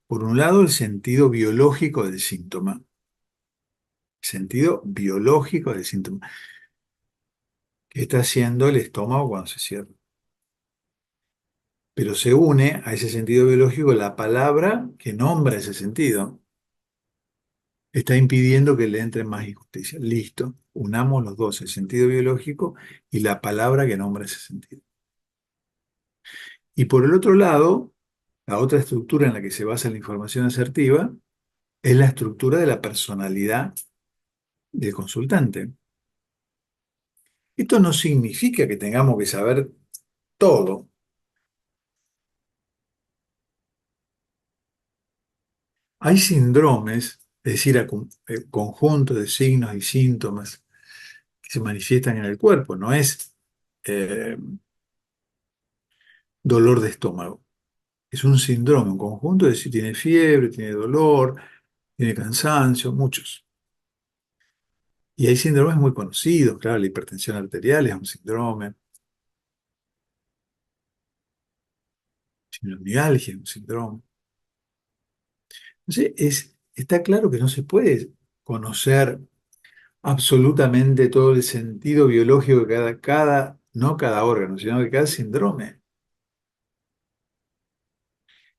Por un lado, el sentido biológico del síntoma. Sentido biológico del síntoma. ¿Qué está haciendo el estómago cuando se cierra? Pero se une a ese sentido biológico la palabra que nombra ese sentido. Está impidiendo que le entre más injusticia. Listo, unamos los dos, el sentido biológico y la palabra que nombra ese sentido. Y por el otro lado, la otra estructura en la que se basa la información asertiva es la estructura de la personalidad del consultante. Esto no significa que tengamos que saber todo. Hay síndromes, es decir, conjuntos de signos y síntomas que se manifiestan en el cuerpo. No es eh, dolor de estómago. Es un síndrome, un conjunto de si tiene fiebre, tiene dolor, tiene cansancio, muchos. Y hay síndromes muy conocidos, claro, la hipertensión arterial es un síndrome, fibromialgia es un síndrome. Entonces, está claro que no se puede conocer absolutamente todo el sentido biológico de no cada órgano, sino de cada síndrome.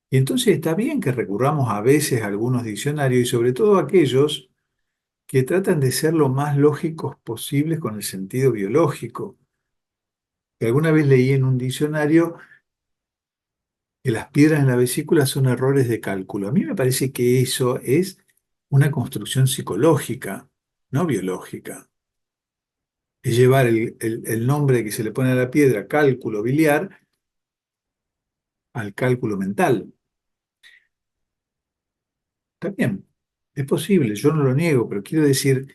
Y entonces está bien que recurramos a veces a algunos diccionarios y sobre todo a aquellos que tratan de ser lo más lógicos posibles con el sentido biológico. Que alguna vez leí en un diccionario que las piedras en la vesícula son errores de cálculo. A mí me parece que eso es una construcción psicológica, no biológica. Es llevar el nombre que se le pone a la piedra, cálculo biliar, al cálculo mental. Está bien, es posible, yo no lo niego, pero quiero decir,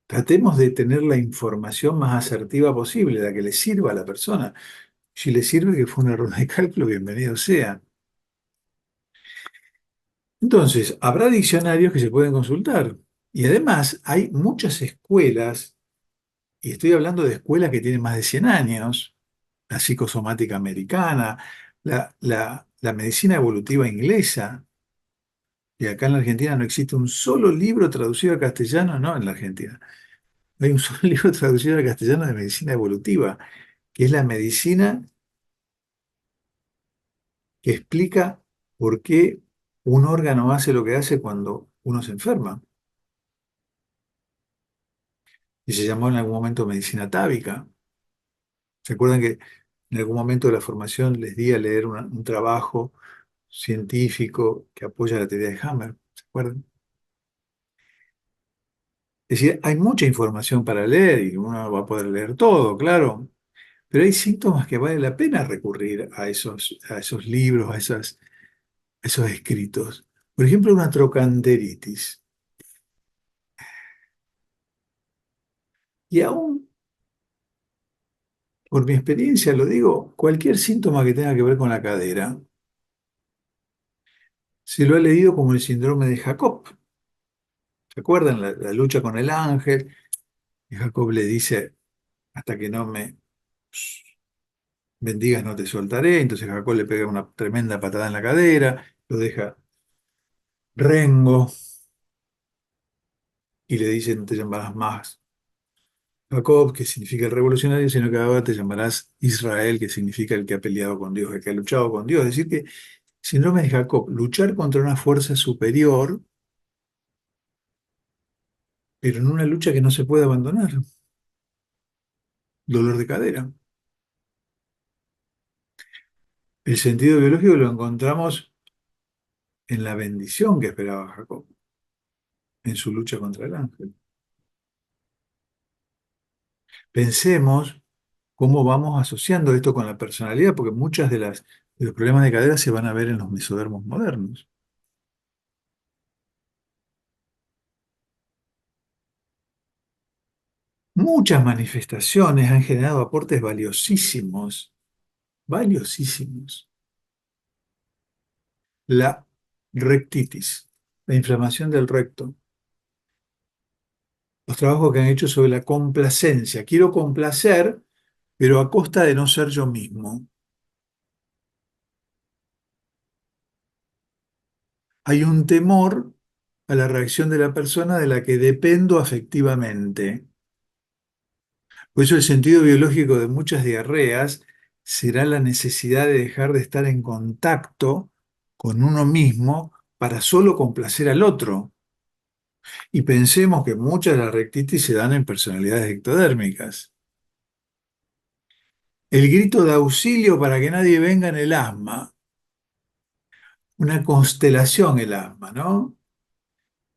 tratemos de tener la información más asertiva posible, la que le sirva a la persona. Si le sirve que fue un error de cálculo, bienvenido sea. Entonces, habrá diccionarios que se pueden consultar. Y además hay muchas escuelas, y estoy hablando de escuelas que tienen más de 100 años, la psicosomática americana, la medicina evolutiva inglesa, y acá en la Argentina no existe un solo libro traducido al castellano, no en la Argentina, no hay un solo libro traducido al castellano de medicina evolutiva, que es la medicina que explica por qué un órgano hace lo que hace cuando uno se enferma. Y se llamó en algún momento medicina tábica. ¿Se acuerdan que en algún momento de la formación les di a leer un trabajo científico que apoya la teoría de Hammer? ¿Se acuerdan? Es decir, hay mucha información para leer y uno va a poder leer todo, claro, pero hay síntomas que vale la pena recurrir a esos libros, a esos escritos. Por ejemplo, una trocanteritis. Y aún, por mi experiencia, lo digo, cualquier síntoma que tenga que ver con la cadera, se lo ha leído como el síndrome de Jacob. ¿Se acuerdan? La lucha con el ángel. Y Jacob le dice, hasta que no me bendigas no te soltaré. Entonces Jacob le pega una tremenda patada en la cadera, lo deja rengo y le dice, no te llamarás más Jacob, que significa el revolucionario, sino que ahora te llamarás Israel, que significa el que ha peleado con Dios, el que ha luchado con Dios. Es decir, que síndrome de Jacob, luchar contra una fuerza superior, pero en una lucha que no se puede abandonar. Dolor de cadera. El sentido biológico lo encontramos en la bendición que esperaba Jacob, en su lucha contra el ángel. Pensemos cómo vamos asociando esto con la personalidad, porque muchas de los problemas de cadera se van a ver en los mesodermos modernos. Muchas manifestaciones han generado aportes valiosísimos, valiosísimos. La rectitis, la inflamación del recto, los trabajos que han hecho sobre la complacencia. Quiero complacer, pero a costa de no ser yo mismo. Hay un temor a la reacción de la persona de la que dependo afectivamente. Por eso el sentido biológico de muchas diarreas será la necesidad de dejar de estar en contacto con uno mismo para solo complacer al otro. Y pensemos que muchas de las rectitis se dan en personalidades ectodérmicas. El grito de auxilio para que nadie venga en el asma, una constelación el asma, ¿no?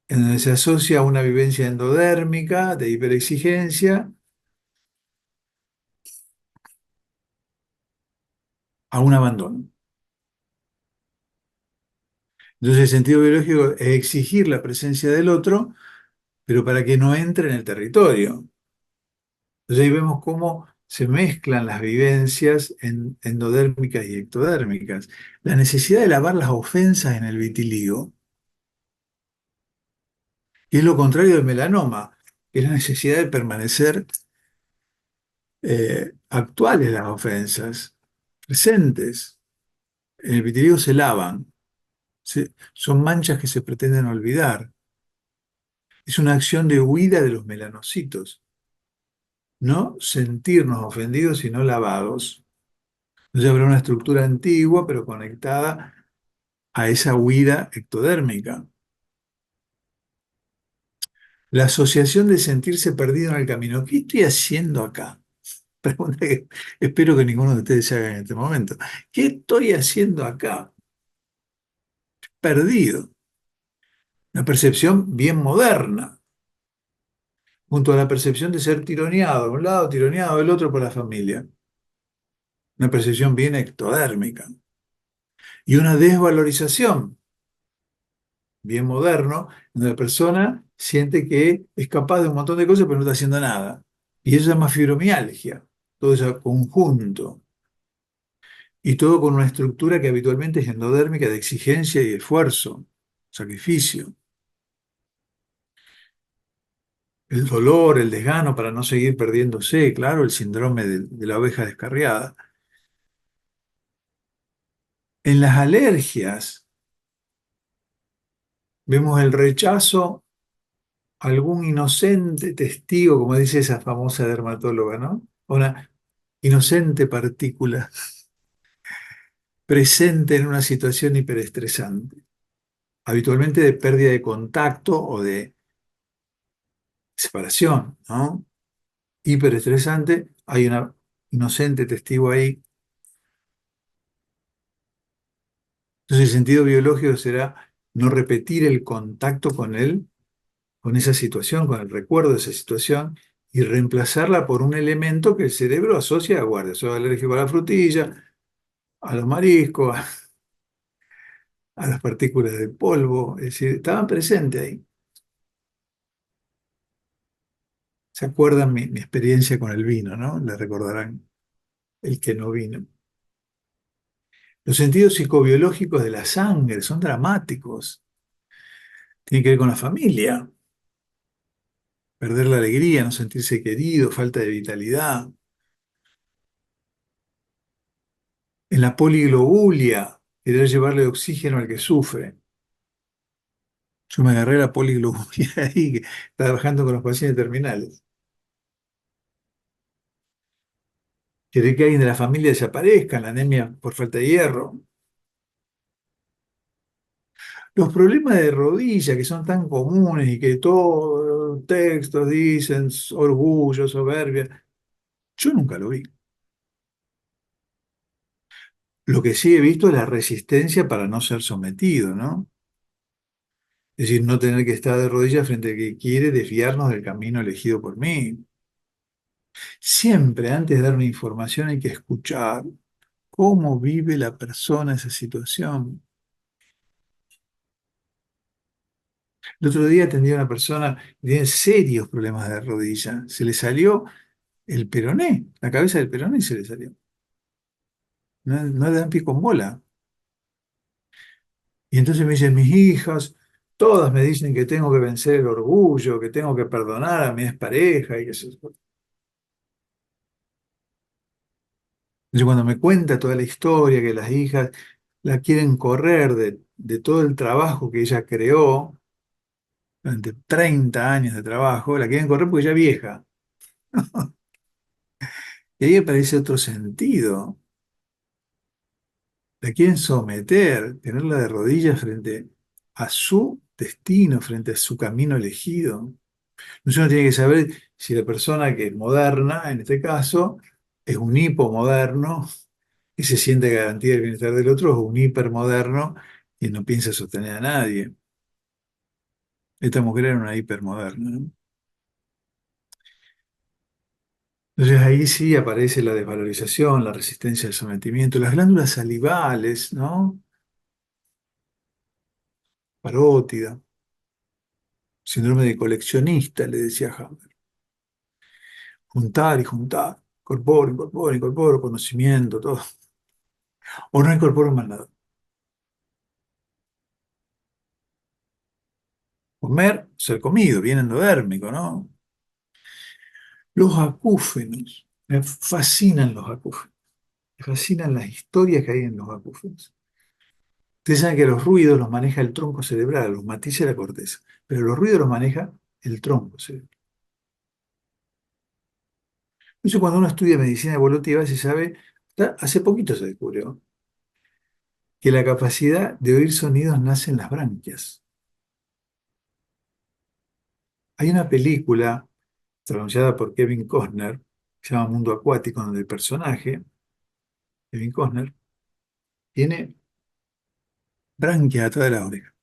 En donde se asocia a una vivencia endodérmica de hiperexigencia, a un abandono. Entonces el sentido biológico es exigir la presencia del otro, pero para que no entre en el territorio. Entonces ahí vemos cómo se mezclan las vivencias endodérmicas y ectodérmicas. La necesidad de lavar las ofensas en el vitiligo, y es lo contrario del melanoma, que es la necesidad de permanecer actuales las ofensas, presentes. En el vitiligo se lavan, son manchas que se pretenden olvidar. Es una acción de huida de los melanocitos, no sentirnos ofendidos y no lavados. Entonces habrá una estructura antigua, pero conectada a esa huida ectodérmica. La asociación de sentirse perdido en el camino. ¿Qué estoy haciendo acá? Pregunta que espero que ninguno de ustedes se haga en este momento. ¿Qué estoy haciendo acá? Perdido. Una percepción bien moderna, junto a la percepción de ser tironeado de un lado, tironeado del otro por la familia. Una percepción bien ectodérmica. Y una desvalorización bien moderno, donde la persona siente que es capaz de un montón de cosas, pero no está haciendo nada. Y eso se llama fibromialgia, todo ese conjunto. Y todo con una estructura que habitualmente es endodérmica de exigencia y esfuerzo, sacrificio. El dolor, el desgano para no seguir perdiéndose, claro, el síndrome de la oveja descarriada. En las alergias vemos el rechazo a algún inocente testigo, como dice esa famosa dermatóloga, ¿no? Una inocente partícula presente en una situación hiperestresante, habitualmente de pérdida de contacto o de separación, ¿no? Hiperestresante, hay una inocente testigo ahí. Entonces el sentido biológico será no repetir el contacto con él, con esa situación, con el recuerdo de esa situación, y reemplazarla por un elemento que el cerebro asocia a guardia. Soy alérgico a la frutilla, a los mariscos, a las partículas de polvo, es decir, estaban presentes ahí. ¿Se acuerdan mi experiencia con el vino, no? La recordarán el que no vino. Los sentidos psicobiológicos de la sangre son dramáticos. Tienen que ver con la familia. Perder la alegría, no sentirse querido, falta de vitalidad. En la poliglobulia, querer llevarle oxígeno al que sufre. Yo me agarré la poliglobulia ahí, que trabajando con los pacientes terminales. Querer que alguien de la familia desaparezca, la anemia por falta de hierro. Los problemas de rodilla que son tan comunes y que todos los textos dicen orgullo, soberbia, yo nunca lo vi. Lo que sí he visto es la resistencia para no ser sometido, ¿no? Es decir, no tener que estar de rodillas frente al que quiere desviarnos del camino elegido por mí. Siempre antes de dar una información hay que escuchar cómo vive la persona esa situación. El otro día atendí a una persona que tiene serios problemas de rodilla. Se le salió el peroné, la cabeza del peroné se le salió. No, no le dan pie con bola. Y entonces me dicen, mis hijas, todas me dicen que tengo que vencer el orgullo, que tengo que perdonar a mi expareja y que eso. Entonces, cuando me cuenta toda la historia, que las hijas la quieren correr de todo el trabajo que ella creó, durante 30 años de trabajo, la quieren correr porque ella es vieja. Y ahí me parece otro sentido. La quieren someter, tenerla de rodillas frente a su destino, frente a su camino elegido. Entonces uno tiene que saber si la persona que es moderna, en este caso, es un hipomoderno y se siente garantía del bienestar del otro, o un hipermoderno y no piensa sostener a nadie. Esta mujer era una hipermoderna, ¿no? Entonces ahí sí aparece la desvalorización, la resistencia al sometimiento, las glándulas salivales, ¿no? Parótida, síndrome de coleccionista, le decía Hammer. Juntar y juntar, incorporo, incorporo, incorporo, conocimiento, todo. O no incorporo más nada. Comer, ser comido, bien endodérmico, ¿no? Los acúfenos, me fascinan los acúfenos, me fascinan las historias que hay en los acúfenos. Ustedes saben que los ruidos los maneja el tronco cerebral, los matices de la corteza, pero los ruidos los maneja el tronco cerebral. Entonces, cuando uno estudia medicina evolutiva, se sabe, hace poquito se descubrió, que la capacidad de oír sonidos nace en las branquias. Hay una película pronunciada por Kevin Costner, que se llama Mundo Acuático, donde el personaje, Kevin Costner, tiene branquias atrás de la oreja.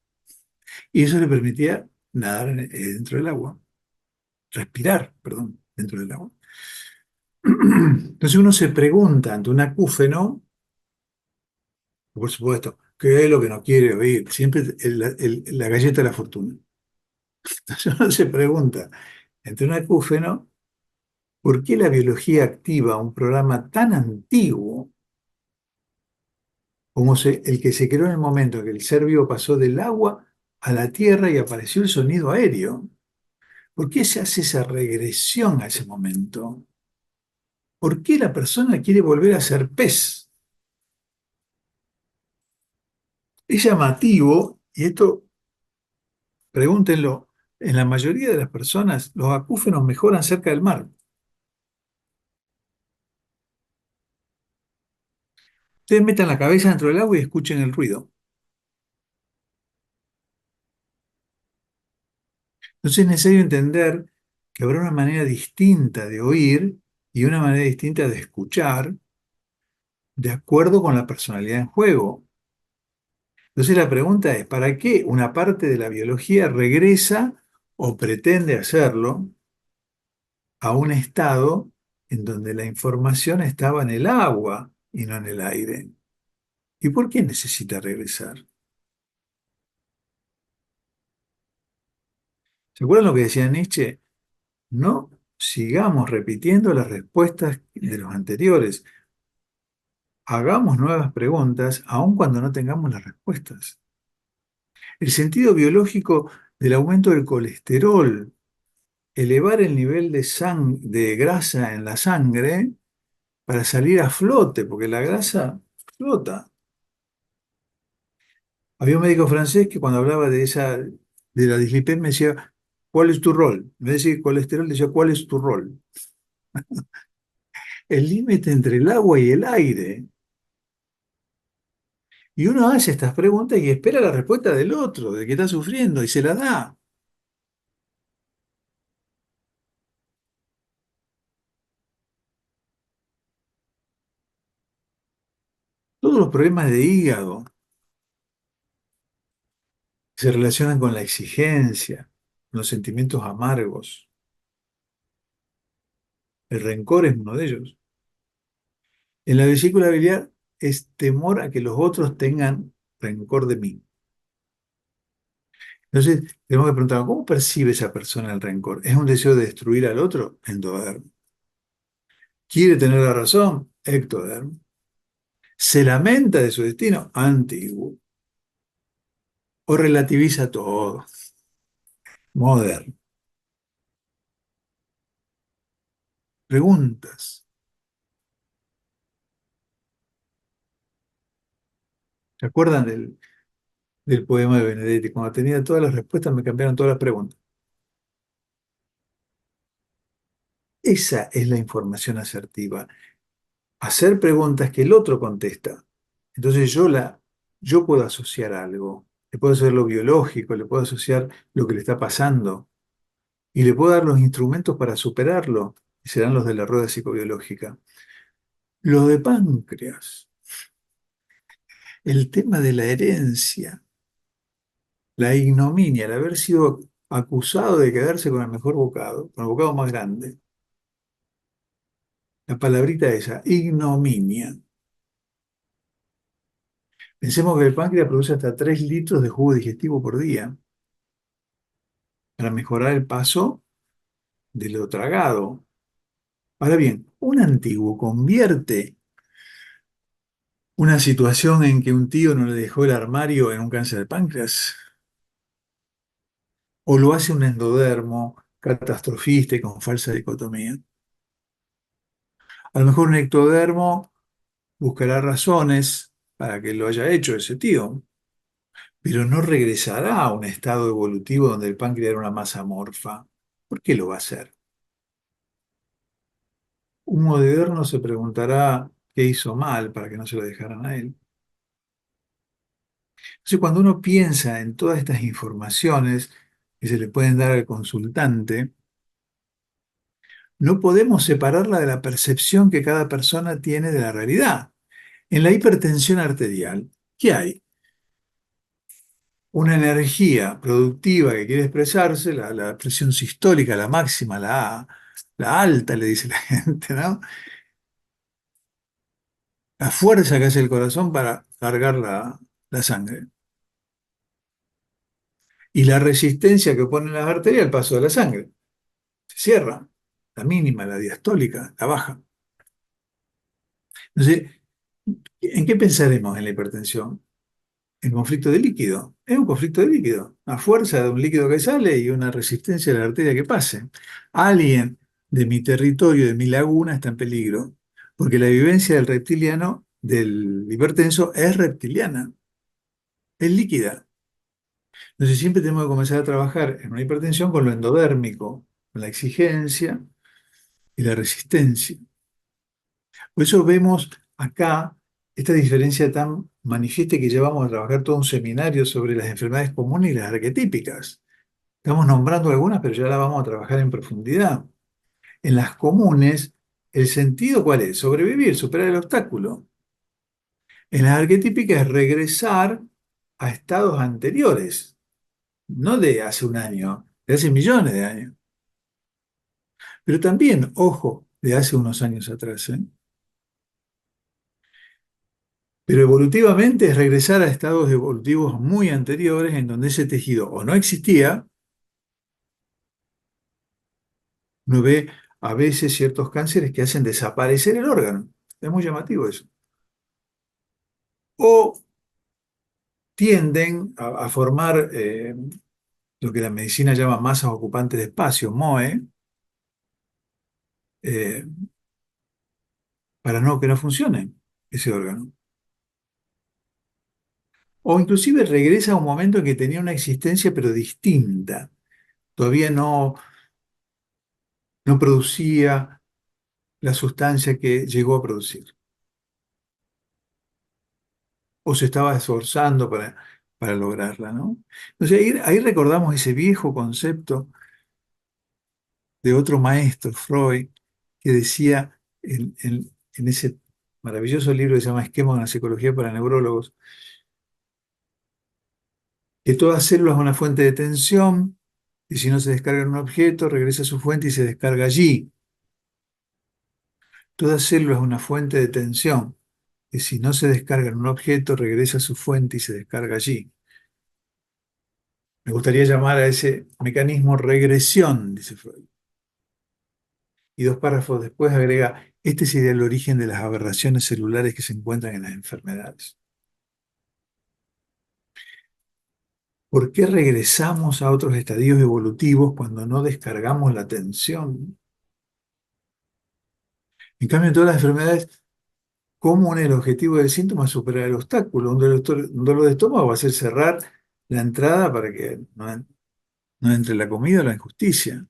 Y eso le permitía nadar dentro del agua, respirar, perdón, dentro del agua. Entonces uno se pregunta ante un acúfeno, por supuesto, ¿qué es lo que no quiere oír? Siempre la galleta de la fortuna. Entonces uno se pregunta ante un acúfeno, ¿por qué la biología activa un programa tan antiguo como el que se creó en el momento en que el ser vivo pasó del agua a la tierra y apareció el sonido aéreo? ¿Por qué se hace esa regresión a ese momento? ¿Por qué la persona quiere volver a ser pez? Es llamativo, y esto pregúntenlo, en la mayoría de las personas los acúfenos mejoran cerca del mar. Ustedes metan la cabeza dentro del agua y escuchen el ruido. Entonces es necesario entender que habrá una manera distinta de oír y una manera distinta de escuchar de acuerdo con la personalidad en juego. Entonces la pregunta es, ¿para qué una parte de la biología regresa o pretende hacerlo a un estado en donde la información estaba en el agua y no en el aire? ¿Y por qué necesita regresar? ¿Se acuerdan lo que decía Nietzsche? No sigamos repitiendo las respuestas de los anteriores. Hagamos nuevas preguntas aun cuando no tengamos las respuestas. El sentido biológico del aumento del colesterol, elevar el nivel de grasa en la sangre para salir a flote, porque la grasa flota. Había un médico francés que cuando hablaba de la dislipemia decía, ¿cuál es tu rol? En vez de decir colesterol, decía, ¿cuál es tu rol? El límite entre el agua y el aire. Y uno hace estas preguntas y espera la respuesta del otro, del que está sufriendo, y se la da. Todos los problemas de hígado se relacionan con la exigencia, con los sentimientos amargos. El rencor es uno de ellos. En la vesícula biliar es temor a que los otros tengan rencor de mí. Entonces, tenemos que preguntar, ¿cómo percibe esa persona el rencor? ¿Es un deseo de destruir al otro? Endodermo. ¿Quiere tener la razón? Ectodermo. ¿Se lamenta de su destino? Antiguo. ¿O relativiza todo? Moderno. Preguntas. ¿Se acuerdan del poema de Benedetti? Cuando tenía todas las respuestas me cambiaron todas las preguntas. Esa es la información asertiva. Hacer preguntas que el otro contesta. Entonces yo puedo asociar algo. Le puedo asociar lo biológico, le puedo asociar lo que le está pasando y le puedo dar los instrumentos para superarlo, y serán los de la rueda psicobiológica. Lo de páncreas, el tema de la herencia, la ignominia, el haber sido acusado de quedarse con el mejor bocado, con el bocado más grande. La palabrita esa, ignominia. Pensemos que el páncreas produce hasta 3 litros de jugo digestivo por día para mejorar el paso de lo tragado. Ahora bien, un antiguo convierte una situación en que un tío no le dejó el armario en un cáncer de páncreas, o lo hace un endodermo catastrofista y con falsa dicotomía. A lo mejor un ectodermo buscará razones para que lo haya hecho ese tío, pero no regresará a un estado evolutivo donde el páncreas era una masa amorfa. ¿Por qué lo va a hacer? Un moderno se preguntará qué hizo mal para que no se lo dejaran a él. Entonces, cuando uno piensa en todas estas informaciones que se le pueden dar al consultante, no podemos separarla de la percepción que cada persona tiene de la realidad. En la hipertensión arterial, ¿qué hay? Una energía productiva que quiere expresarse, la presión sistólica, la máxima, la alta, le dice la gente, ¿no? La fuerza que hace el corazón para cargar la sangre. Y la resistencia que pone las arterias al paso de la sangre. Se cierra. La mínima, la diastólica, la baja. Entonces, ¿en qué pensaremos en la hipertensión? En conflicto de líquido. Es un conflicto de líquido. Una fuerza de un líquido que sale y una resistencia de la arteria que pase. Alguien de mi territorio, de mi laguna, está en peligro. Porque la vivencia del reptiliano, del hipertenso, es reptiliana. Es líquida. Entonces siempre tenemos que comenzar a trabajar en una hipertensión con lo endodérmico, con la exigencia y la resistencia. Por eso vemos acá esta diferencia tan manifiesta que llevamos a trabajar todo un seminario sobre las enfermedades comunes y las arquetípicas. Estamos nombrando algunas, pero ya las vamos a trabajar en profundidad. En las comunes, ¿el sentido cuál es? Sobrevivir, superar el obstáculo. En las arquetípicas es regresar a estados anteriores, no de hace un año, de hace millones de años. Pero también, ojo, de hace unos años atrás, ¿eh? Pero evolutivamente es regresar a estados evolutivos muy anteriores en donde ese tejido o no existía, uno ve a veces ciertos cánceres que hacen desaparecer el órgano. Es muy llamativo eso. O tienden a formar lo que la medicina llama masas ocupantes de espacio, MOE, eh, para que no funcione ese órgano. O inclusive regresa a un momento en que tenía una existencia pero distinta. Todavía no producía la sustancia que llegó a producir. O se estaba esforzando para lograrla, ¿no? Entonces ahí recordamos ese viejo concepto de otro maestro, Freud, que decía en ese maravilloso libro que se llama Esquemas de la psicología para neurólogos, que toda célula es una fuente de tensión, y si no se descarga en un objeto, regresa a su fuente y se descarga allí. Toda célula es una fuente de tensión, y si no se descarga en un objeto, regresa a su fuente y se descarga allí. Me gustaría llamar a ese mecanismo regresión, dice Freud. Y 2 párrafos después agrega, este sería el origen de las aberraciones celulares que se encuentran en las enfermedades. ¿Por qué regresamos a otros estadios evolutivos cuando no descargamos la tensión? En cambio, en todas las enfermedades ¿Cómo el objetivo del síntoma es superar el obstáculo? Un dolor de estómago va a ser cerrar la entrada para que no entre la comida o la injusticia.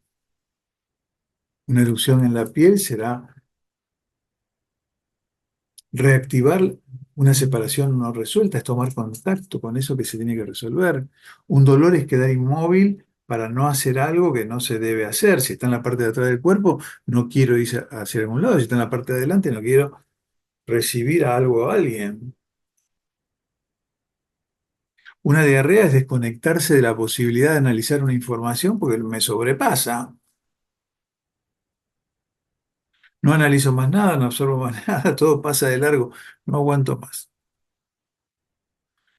Una erupción en la piel será reactivar una separación no resuelta, es tomar contacto con eso que se tiene que resolver. Un dolor es quedar inmóvil para no hacer algo que no se debe hacer. Si está en la parte de atrás del cuerpo, no quiero ir hacia algún lado. Si está en la parte de adelante, no quiero recibir a algo o a alguien. Una diarrea es desconectarse de la posibilidad de analizar una información porque me sobrepasa. No analizo más nada, no absorbo más nada, todo pasa de largo, no aguanto más.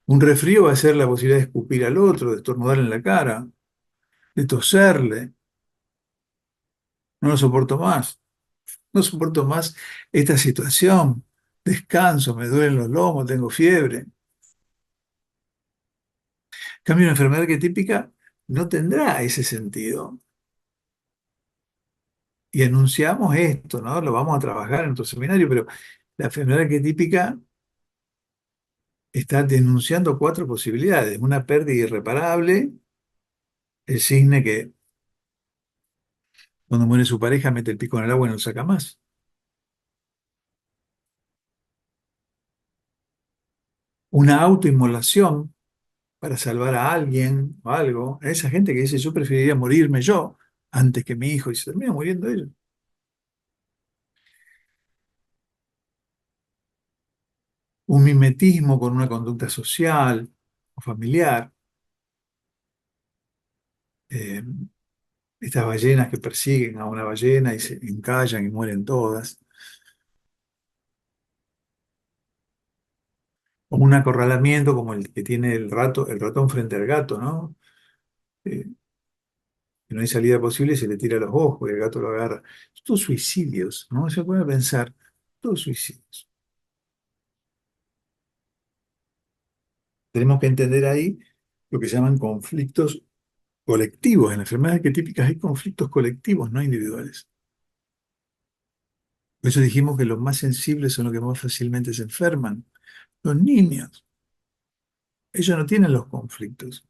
Un resfrío va a ser la posibilidad de escupir al otro, de estornudar en la cara, de toserle. No lo soporto más, no soporto más esta situación. Descanso, me duelen los lomos, tengo fiebre. En cambio, una enfermedad arquetípica no tendrá ese sentido. Y enunciamos esto, ¿no? Lo vamos a trabajar en nuestro seminario, pero la enfermedad arquetípica está denunciando cuatro posibilidades. Una pérdida irreparable, el cisne que cuando muere su pareja mete el pico en el agua y no lo saca más. Una autoinmolación para salvar a alguien o algo. A esa gente que dice yo preferiría morirme yo antes que mi hijo y se termina muriendo ellos. Un mimetismo con una conducta social o familiar. Eh, Estas ballenas que persiguen a una ballena y se encallan y mueren todas. O un acorralamiento como el que tiene el ratón frente al gato, ¿no? Eh, que no hay salida posible y se le tira a los ojos y el gato lo agarra. Todos suicidios, ¿no? Se puede pensar, todos suicidios. Tenemos que entender ahí lo que se llaman conflictos colectivos. En las enfermedades arquetípicas hay conflictos colectivos, no individuales. Por eso dijimos que los más sensibles son los que más fácilmente se enferman. Los niños, ellos no tienen los conflictos,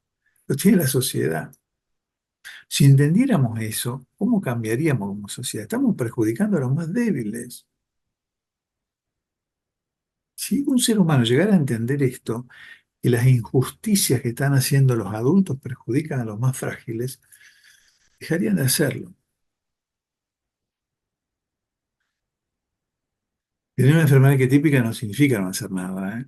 los tiene la sociedad. Si entendiéramos eso, ¿cómo cambiaríamos como sociedad? Estamos perjudicando a los más débiles. Si un ser humano llegara a entender esto, que las injusticias que están haciendo los adultos perjudican a los más frágiles, dejarían de hacerlo. Tener una enfermedad arquetípica no significa no hacer nada, ¿eh?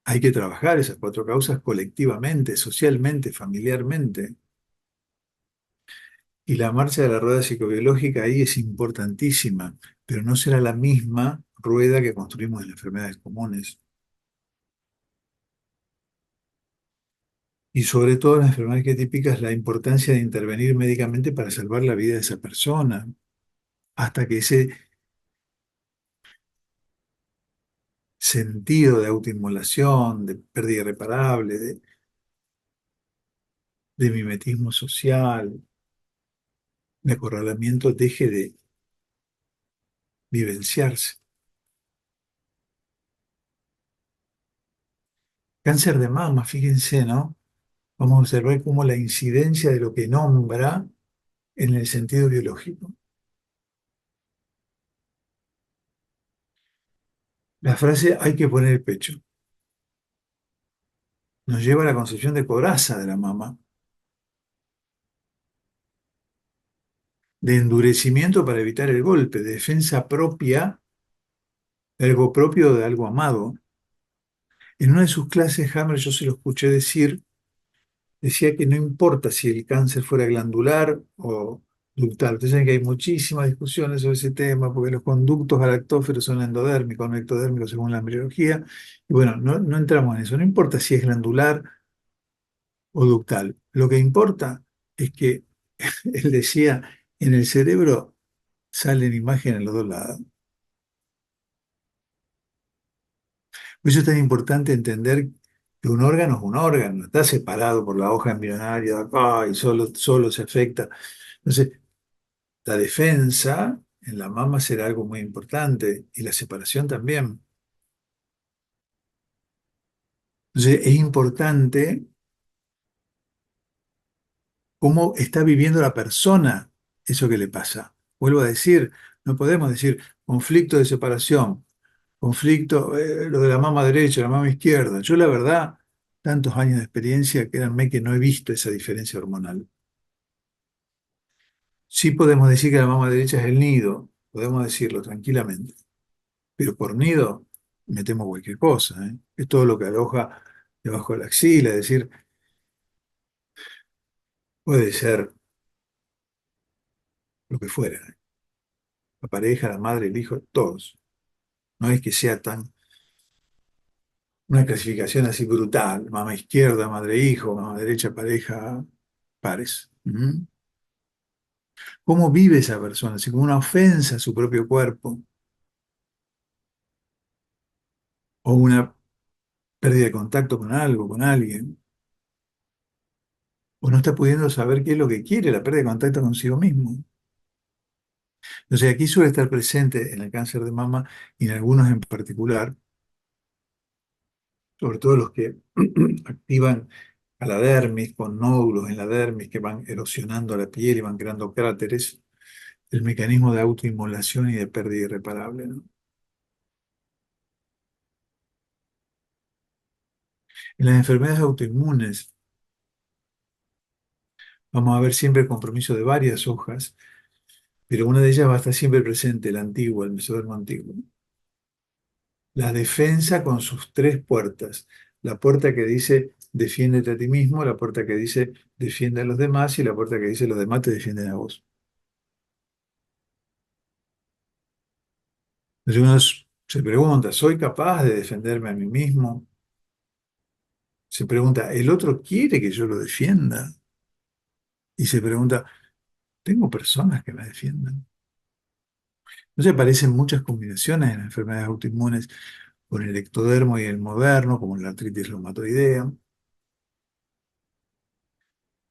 Hay que trabajar esas cuatro causas colectivamente, socialmente, familiarmente. Y la marcha de la rueda psicobiológica ahí es importantísima, pero no será la misma rueda que construimos en las enfermedades comunes. Y sobre todo en las enfermedades arquetípicas, la importancia de intervenir médicamente para salvar la vida de esa persona, hasta que ese sentido de autoinmolación, de pérdida irreparable, de mimetismo social, de acorralamiento, deje de vivenciarse. Cáncer de mama, fíjense, ¿no? Vamos a observar cómo la incidencia de lo que nombra en el sentido biológico. La frase hay que poner el pecho nos lleva a la concepción de coraza de la mama, de endurecimiento para evitar el golpe, de defensa propia, de algo propio de algo amado. En una de sus clases, Hammer, yo se lo escuché decir, decía que no importa si el cáncer fuera glandular o ductal. Ustedes saben que hay muchísimas discusiones sobre ese tema, porque los conductos galactóferos son endodérmicos, no ectodérmicos según la embriología. Y bueno, no entramos en eso. No importa si es glandular o ductal. Lo que importa es que, él decía, en el cerebro salen imágenes en los dos lados. Por eso es tan importante entender que un órgano es un órgano, no está separado por la hoja embrionaria de acá y solo se afecta. Entonces, la defensa en la mama será algo muy importante y la separación también. Entonces es importante cómo está viviendo la persona eso que le pasa. Vuelvo a decir, no podemos decir conflicto de separación, conflicto, lo de la mama derecha, la mama izquierda. Yo la verdad, tantos años de experiencia, créanme que no he visto esa diferencia hormonal. Sí podemos decir que la mama derecha es el nido, podemos decirlo tranquilamente, pero por nido metemos cualquier cosa, ¿eh? Es todo lo que aloja debajo de la axila, es decir, puede ser lo que fuera, ¿eh? La pareja, la madre, el hijo, todos. No es que sea tan una clasificación así brutal, mamá izquierda, madre hijo, mamá derecha, pareja, pares. ¿Mm? ¿Cómo vive esa persona? Así como una ofensa a su propio cuerpo o una pérdida de contacto con algo, con alguien, o no está pudiendo saber qué es lo que quiere, la pérdida de contacto consigo mismo. Entonces aquí suele estar presente en el cáncer de mama y en algunos en particular, sobre todo los que activan a la dermis con nódulos en la dermis que van erosionando la piel y van creando cráteres, el mecanismo de autoinmolación y de pérdida irreparable, ¿no? En las enfermedades autoinmunes vamos a ver siempre el compromiso de varias hojas, pero una de ellas va a estar siempre presente, la antigua, el mesodermo antiguo. La defensa con sus tres puertas. La puerta que dice defiéndete a ti mismo, la puerta que dice defiende a los demás y la puerta que dice los demás te defienden a vos. Entonces uno se pregunta, ¿soy capaz de defenderme a mí mismo? Se pregunta, ¿el otro quiere que yo lo defienda? Y se pregunta, ¿tengo personas que me defiendan? Entonces aparecen muchas combinaciones en las enfermedades autoinmunes con el ectodermo y el moderno, como la artritis reumatoidea,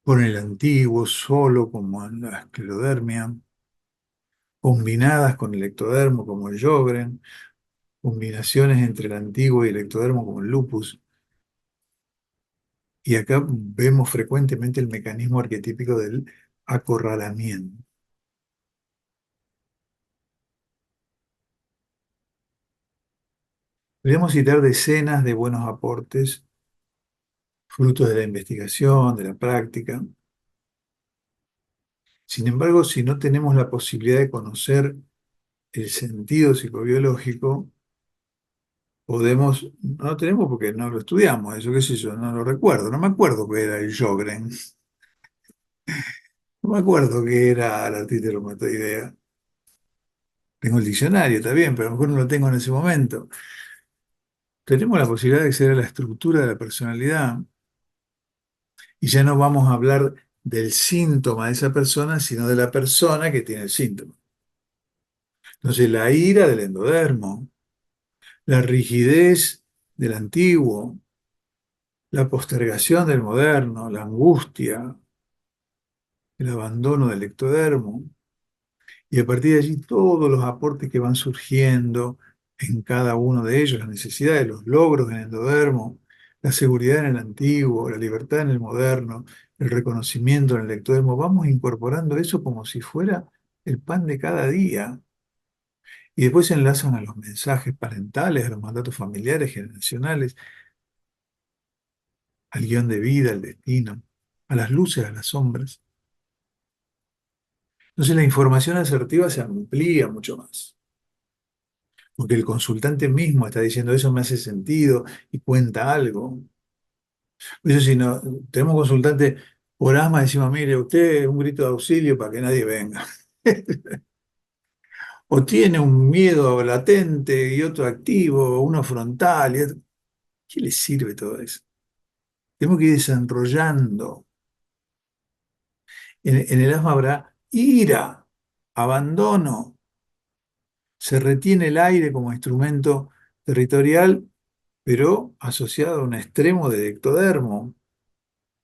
con el antiguo solo, como en la esclerodermia, combinadas con el ectodermo, como el Sjögren, combinaciones entre el antiguo y el ectodermo, como el lupus. Y acá vemos frecuentemente el mecanismo arquetípico del acorralamiento. Podemos citar decenas de buenos aportes, frutos de la investigación, de la práctica. Sin embargo, si no tenemos la posibilidad de conocer el sentido psicobiológico, podemos, no tenemos porque no lo estudiamos, eso qué sé yo, no lo recuerdo, no me acuerdo qué era el Sjögren, no me acuerdo qué era la artritis reumatoidea. Tengo el diccionario, está bien, pero a lo mejor no lo tengo en ese momento. Tenemos la posibilidad de acceder a la estructura de la personalidad y ya no vamos a hablar del síntoma de esa persona, sino de la persona que tiene el síntoma. Entonces, la ira del endodermo, la rigidez del antiguo, la postergación del moderno, la angustia, el abandono del ectodermo, y a partir de allí todos los aportes que van surgiendo en cada uno de ellos, las necesidades, los logros en el endodermo, la seguridad en el antiguo, la libertad en el moderno, el reconocimiento en el ectodermo, vamos incorporando eso como si fuera el pan de cada día. Y después se enlazan a los mensajes parentales, a los mandatos familiares, generacionales, al guión de vida, al destino, a las luces, a las sombras. Entonces la información asertiva se amplía mucho más, porque el consultante mismo está diciendo eso me hace sentido y cuenta algo. Por eso si no, tenemos consultante por asma, decimos, mire, usted un grito de auxilio para que nadie venga. O tiene un miedo latente y otro activo, uno frontal y otro. ¿Qué le sirve todo eso? Tenemos que ir desenrollando. En el asma habrá ira, abandono, se retiene el aire como instrumento territorial, pero asociado a un extremo del ectodermo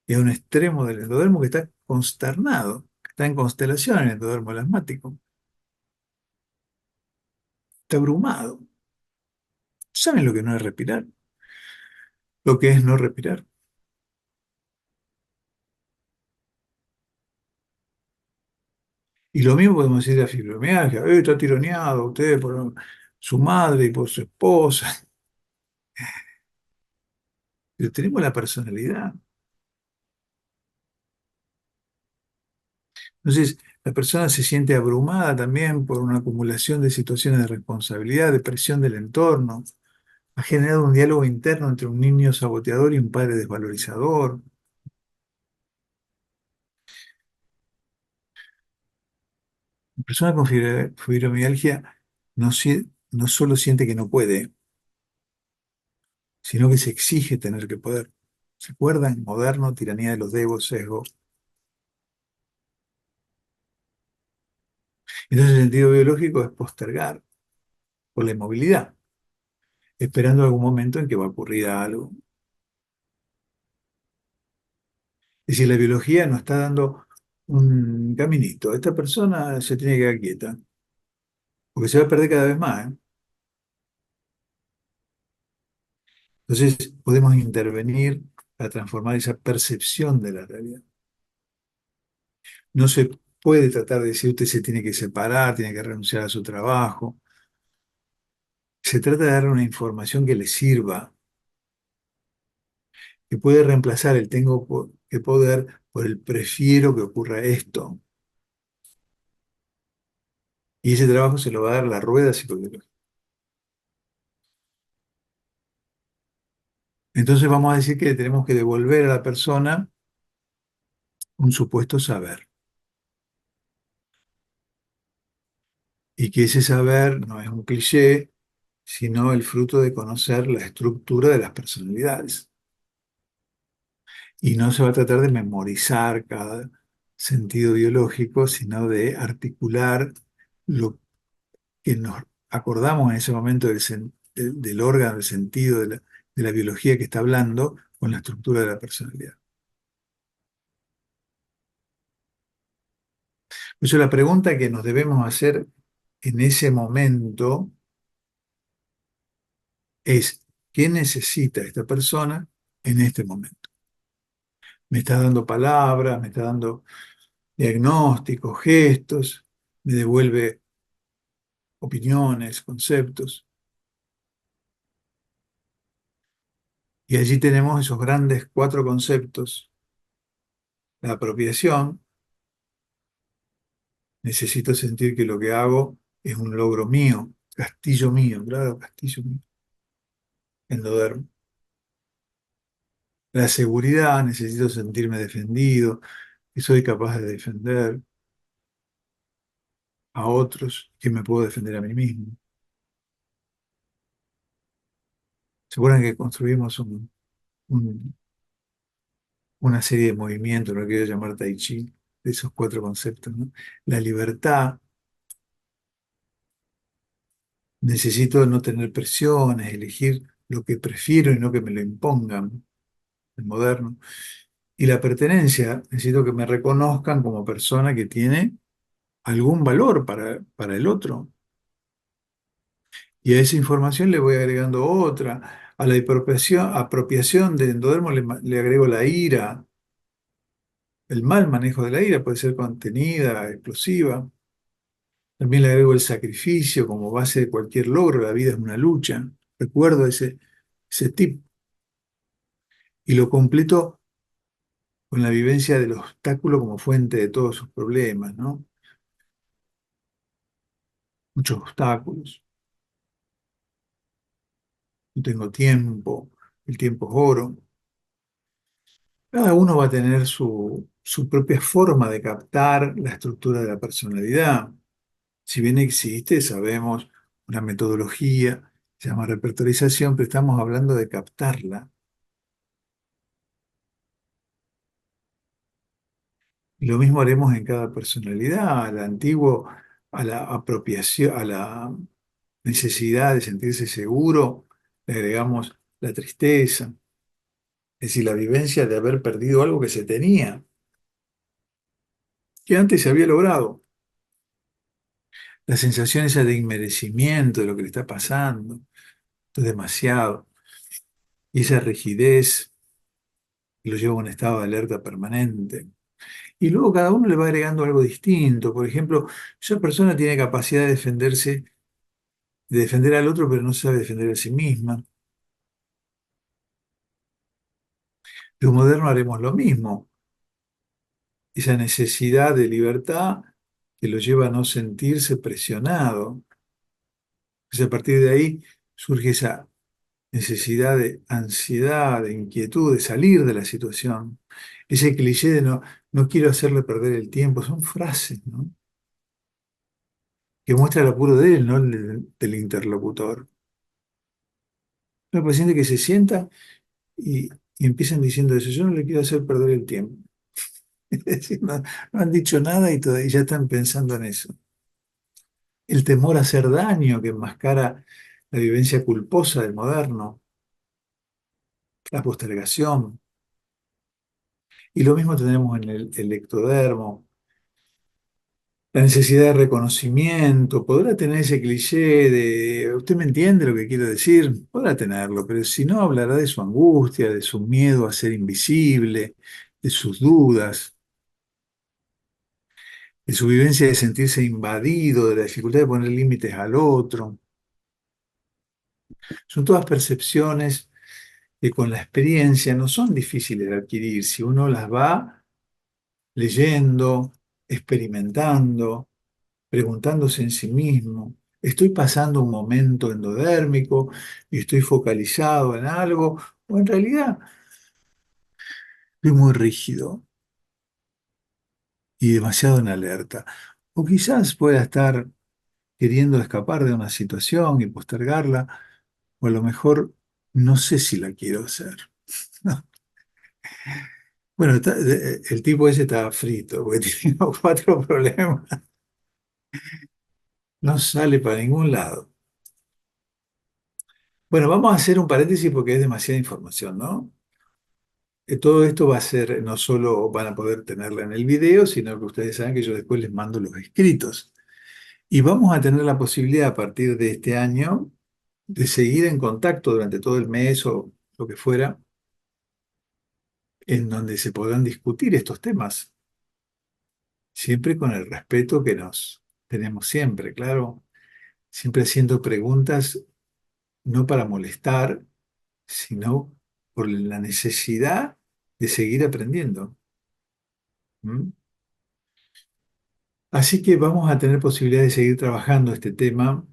y a un extremo del endodermo que está consternado, que está en constelación en el endodermo el asmático, está abrumado. ¿Saben lo que no es respirar? lo que es no respirar. Y lo mismo podemos decir de la fibromialgia. Está tironeado usted por su madre y por su esposa. Pero tenemos la personalidad. Entonces, la persona se siente abrumada también por una acumulación de situaciones de responsabilidad, de presión del entorno. Ha generado un diálogo interno entre un niño saboteador y un padre desvalorizador. La persona con fibromialgia no solo siente que no puede, sino que se exige tener que poder. ¿Se acuerdan? Moderno, tiranía de los egos, sesgo. Entonces, el sentido biológico es postergar por la inmovilidad, esperando algún momento en que va a ocurrir algo. Es decir, la biología nos está dando un caminito. Esta persona se tiene que quedar quieta, porque se va a perder cada vez más, ¿eh? Entonces, podemos intervenir para transformar esa percepción de la realidad. No se puede tratar de decir usted se tiene que separar, tiene que renunciar a su trabajo. Se trata de darle una información que le sirva, que puede reemplazar el que poder por el prefiero que ocurra esto. Y ese trabajo se lo va a dar la rueda psicológica. Entonces vamos a decir que tenemos que devolver a la persona un supuesto saber. Y que ese saber no es un cliché, sino el fruto de conocer la estructura de las personalidades. Y no se va a tratar de memorizar cada sentido biológico, sino de articular lo que nos acordamos en ese momento del órgano, del sentido de la biología que está hablando, con la estructura de la personalidad. Por eso la pregunta que nos debemos hacer en ese momento es, ¿qué necesita esta persona en este momento? Me está dando palabras, me está dando diagnósticos, gestos, me devuelve opiniones, conceptos. Y allí tenemos esos grandes 4 conceptos. La apropiación, necesito sentir que lo que hago es un logro mío, castillo mío, claro, castillo mío, endodermo. La seguridad, necesito sentirme defendido, que soy capaz de defender a otros, que me puedo defender a mí mismo. ¿Se acuerdan que construimos un- una serie de movimientos, lo que quiero llamar Tai Chi, de esos 4 conceptos, ¿no? La libertad, necesito no tener presiones, elegir lo que prefiero y no que me lo impongan, el moderno. Y la pertenencia, necesito que me reconozcan como persona que tiene algún valor para el otro. Y a esa información le voy agregando otra. A la apropiación de endodermo le agrego la ira. El mal manejo de la ira puede ser contenida, explosiva. También le agrego el sacrificio como base de cualquier logro. La vida es una lucha. Recuerdo ese tip. Y lo completo con la vivencia del obstáculo como fuente de todos sus problemas, ¿no? Muchos obstáculos. No tengo tiempo. El tiempo es oro. Cada uno va a tener su propia forma de captar la estructura de la personalidad. Si bien existe, sabemos, una metodología, se llama repertorización, pero estamos hablando de captarla. Y lo mismo haremos en cada personalidad, al antiguo, a la apropiación, a la necesidad de sentirse seguro, le agregamos la tristeza, es decir, la vivencia de haber perdido algo que se tenía, que antes se había logrado. La sensación esa de inmerecimiento de lo que le está pasando, esto es demasiado. y esa rigidez lo lleva a un estado de alerta permanente. Y luego cada uno le va agregando algo distinto. Por ejemplo, esa persona tiene capacidad de defenderse, de defender al otro, pero no sabe defender a sí misma. Los modernos haremos lo mismo. Esa necesidad de libertad que lo lleva a no sentirse presionado. Entonces, a partir de ahí surge esa necesidad de ansiedad, de inquietud, de salir de la situación. Ese cliché de no quiero hacerle perder el tiempo, son frases, ¿no? Que muestra el apuro de él, no del interlocutor. Un paciente que se sienta y empiezan diciendo eso, yo no le quiero hacer perder el tiempo. Es decir, no han dicho nada y todavía ya están pensando en eso. El temor a hacer daño que enmascara la vivencia culposa del moderno, la postergación. Y lo mismo tenemos en el ectodermo. La necesidad de reconocimiento, podrá tener ese cliché de, ¿usted me entiende lo que quiero decir? Podrá tenerlo, pero si no, hablará de su angustia, de su miedo a ser invisible, de sus dudas, de su vivencia de sentirse invadido, de la dificultad de poner límites al otro. Son todas percepciones que con la experiencia no son difíciles de adquirir si uno las va leyendo, experimentando, preguntándose en sí mismo, ¿estoy pasando un momento endodérmico y estoy focalizado en algo? ¿O en realidad estoy muy rígido y demasiado en alerta? O quizás pueda estar queriendo escapar de una situación y postergarla, o a lo mejor no sé si la quiero hacer. Bueno, el tipo ese estaba frito, porque tiene cuatro problemas, no sale para ningún lado. Bueno, vamos a hacer un paréntesis porque es demasiada información, ¿no? Todo esto va a ser, no solo van a poder tenerla en el video, sino que ustedes saben que yo después les mando los escritos. Y vamos a tener la posibilidad a partir de este año de seguir en contacto durante todo el mes o lo que fuera, en donde se podrán discutir estos temas, siempre con el respeto que nos tenemos siempre, claro, siempre haciendo preguntas no para molestar, sino por la necesidad de seguir aprendiendo. ¿Mm? Así que vamos a tener posibilidad de seguir trabajando este tema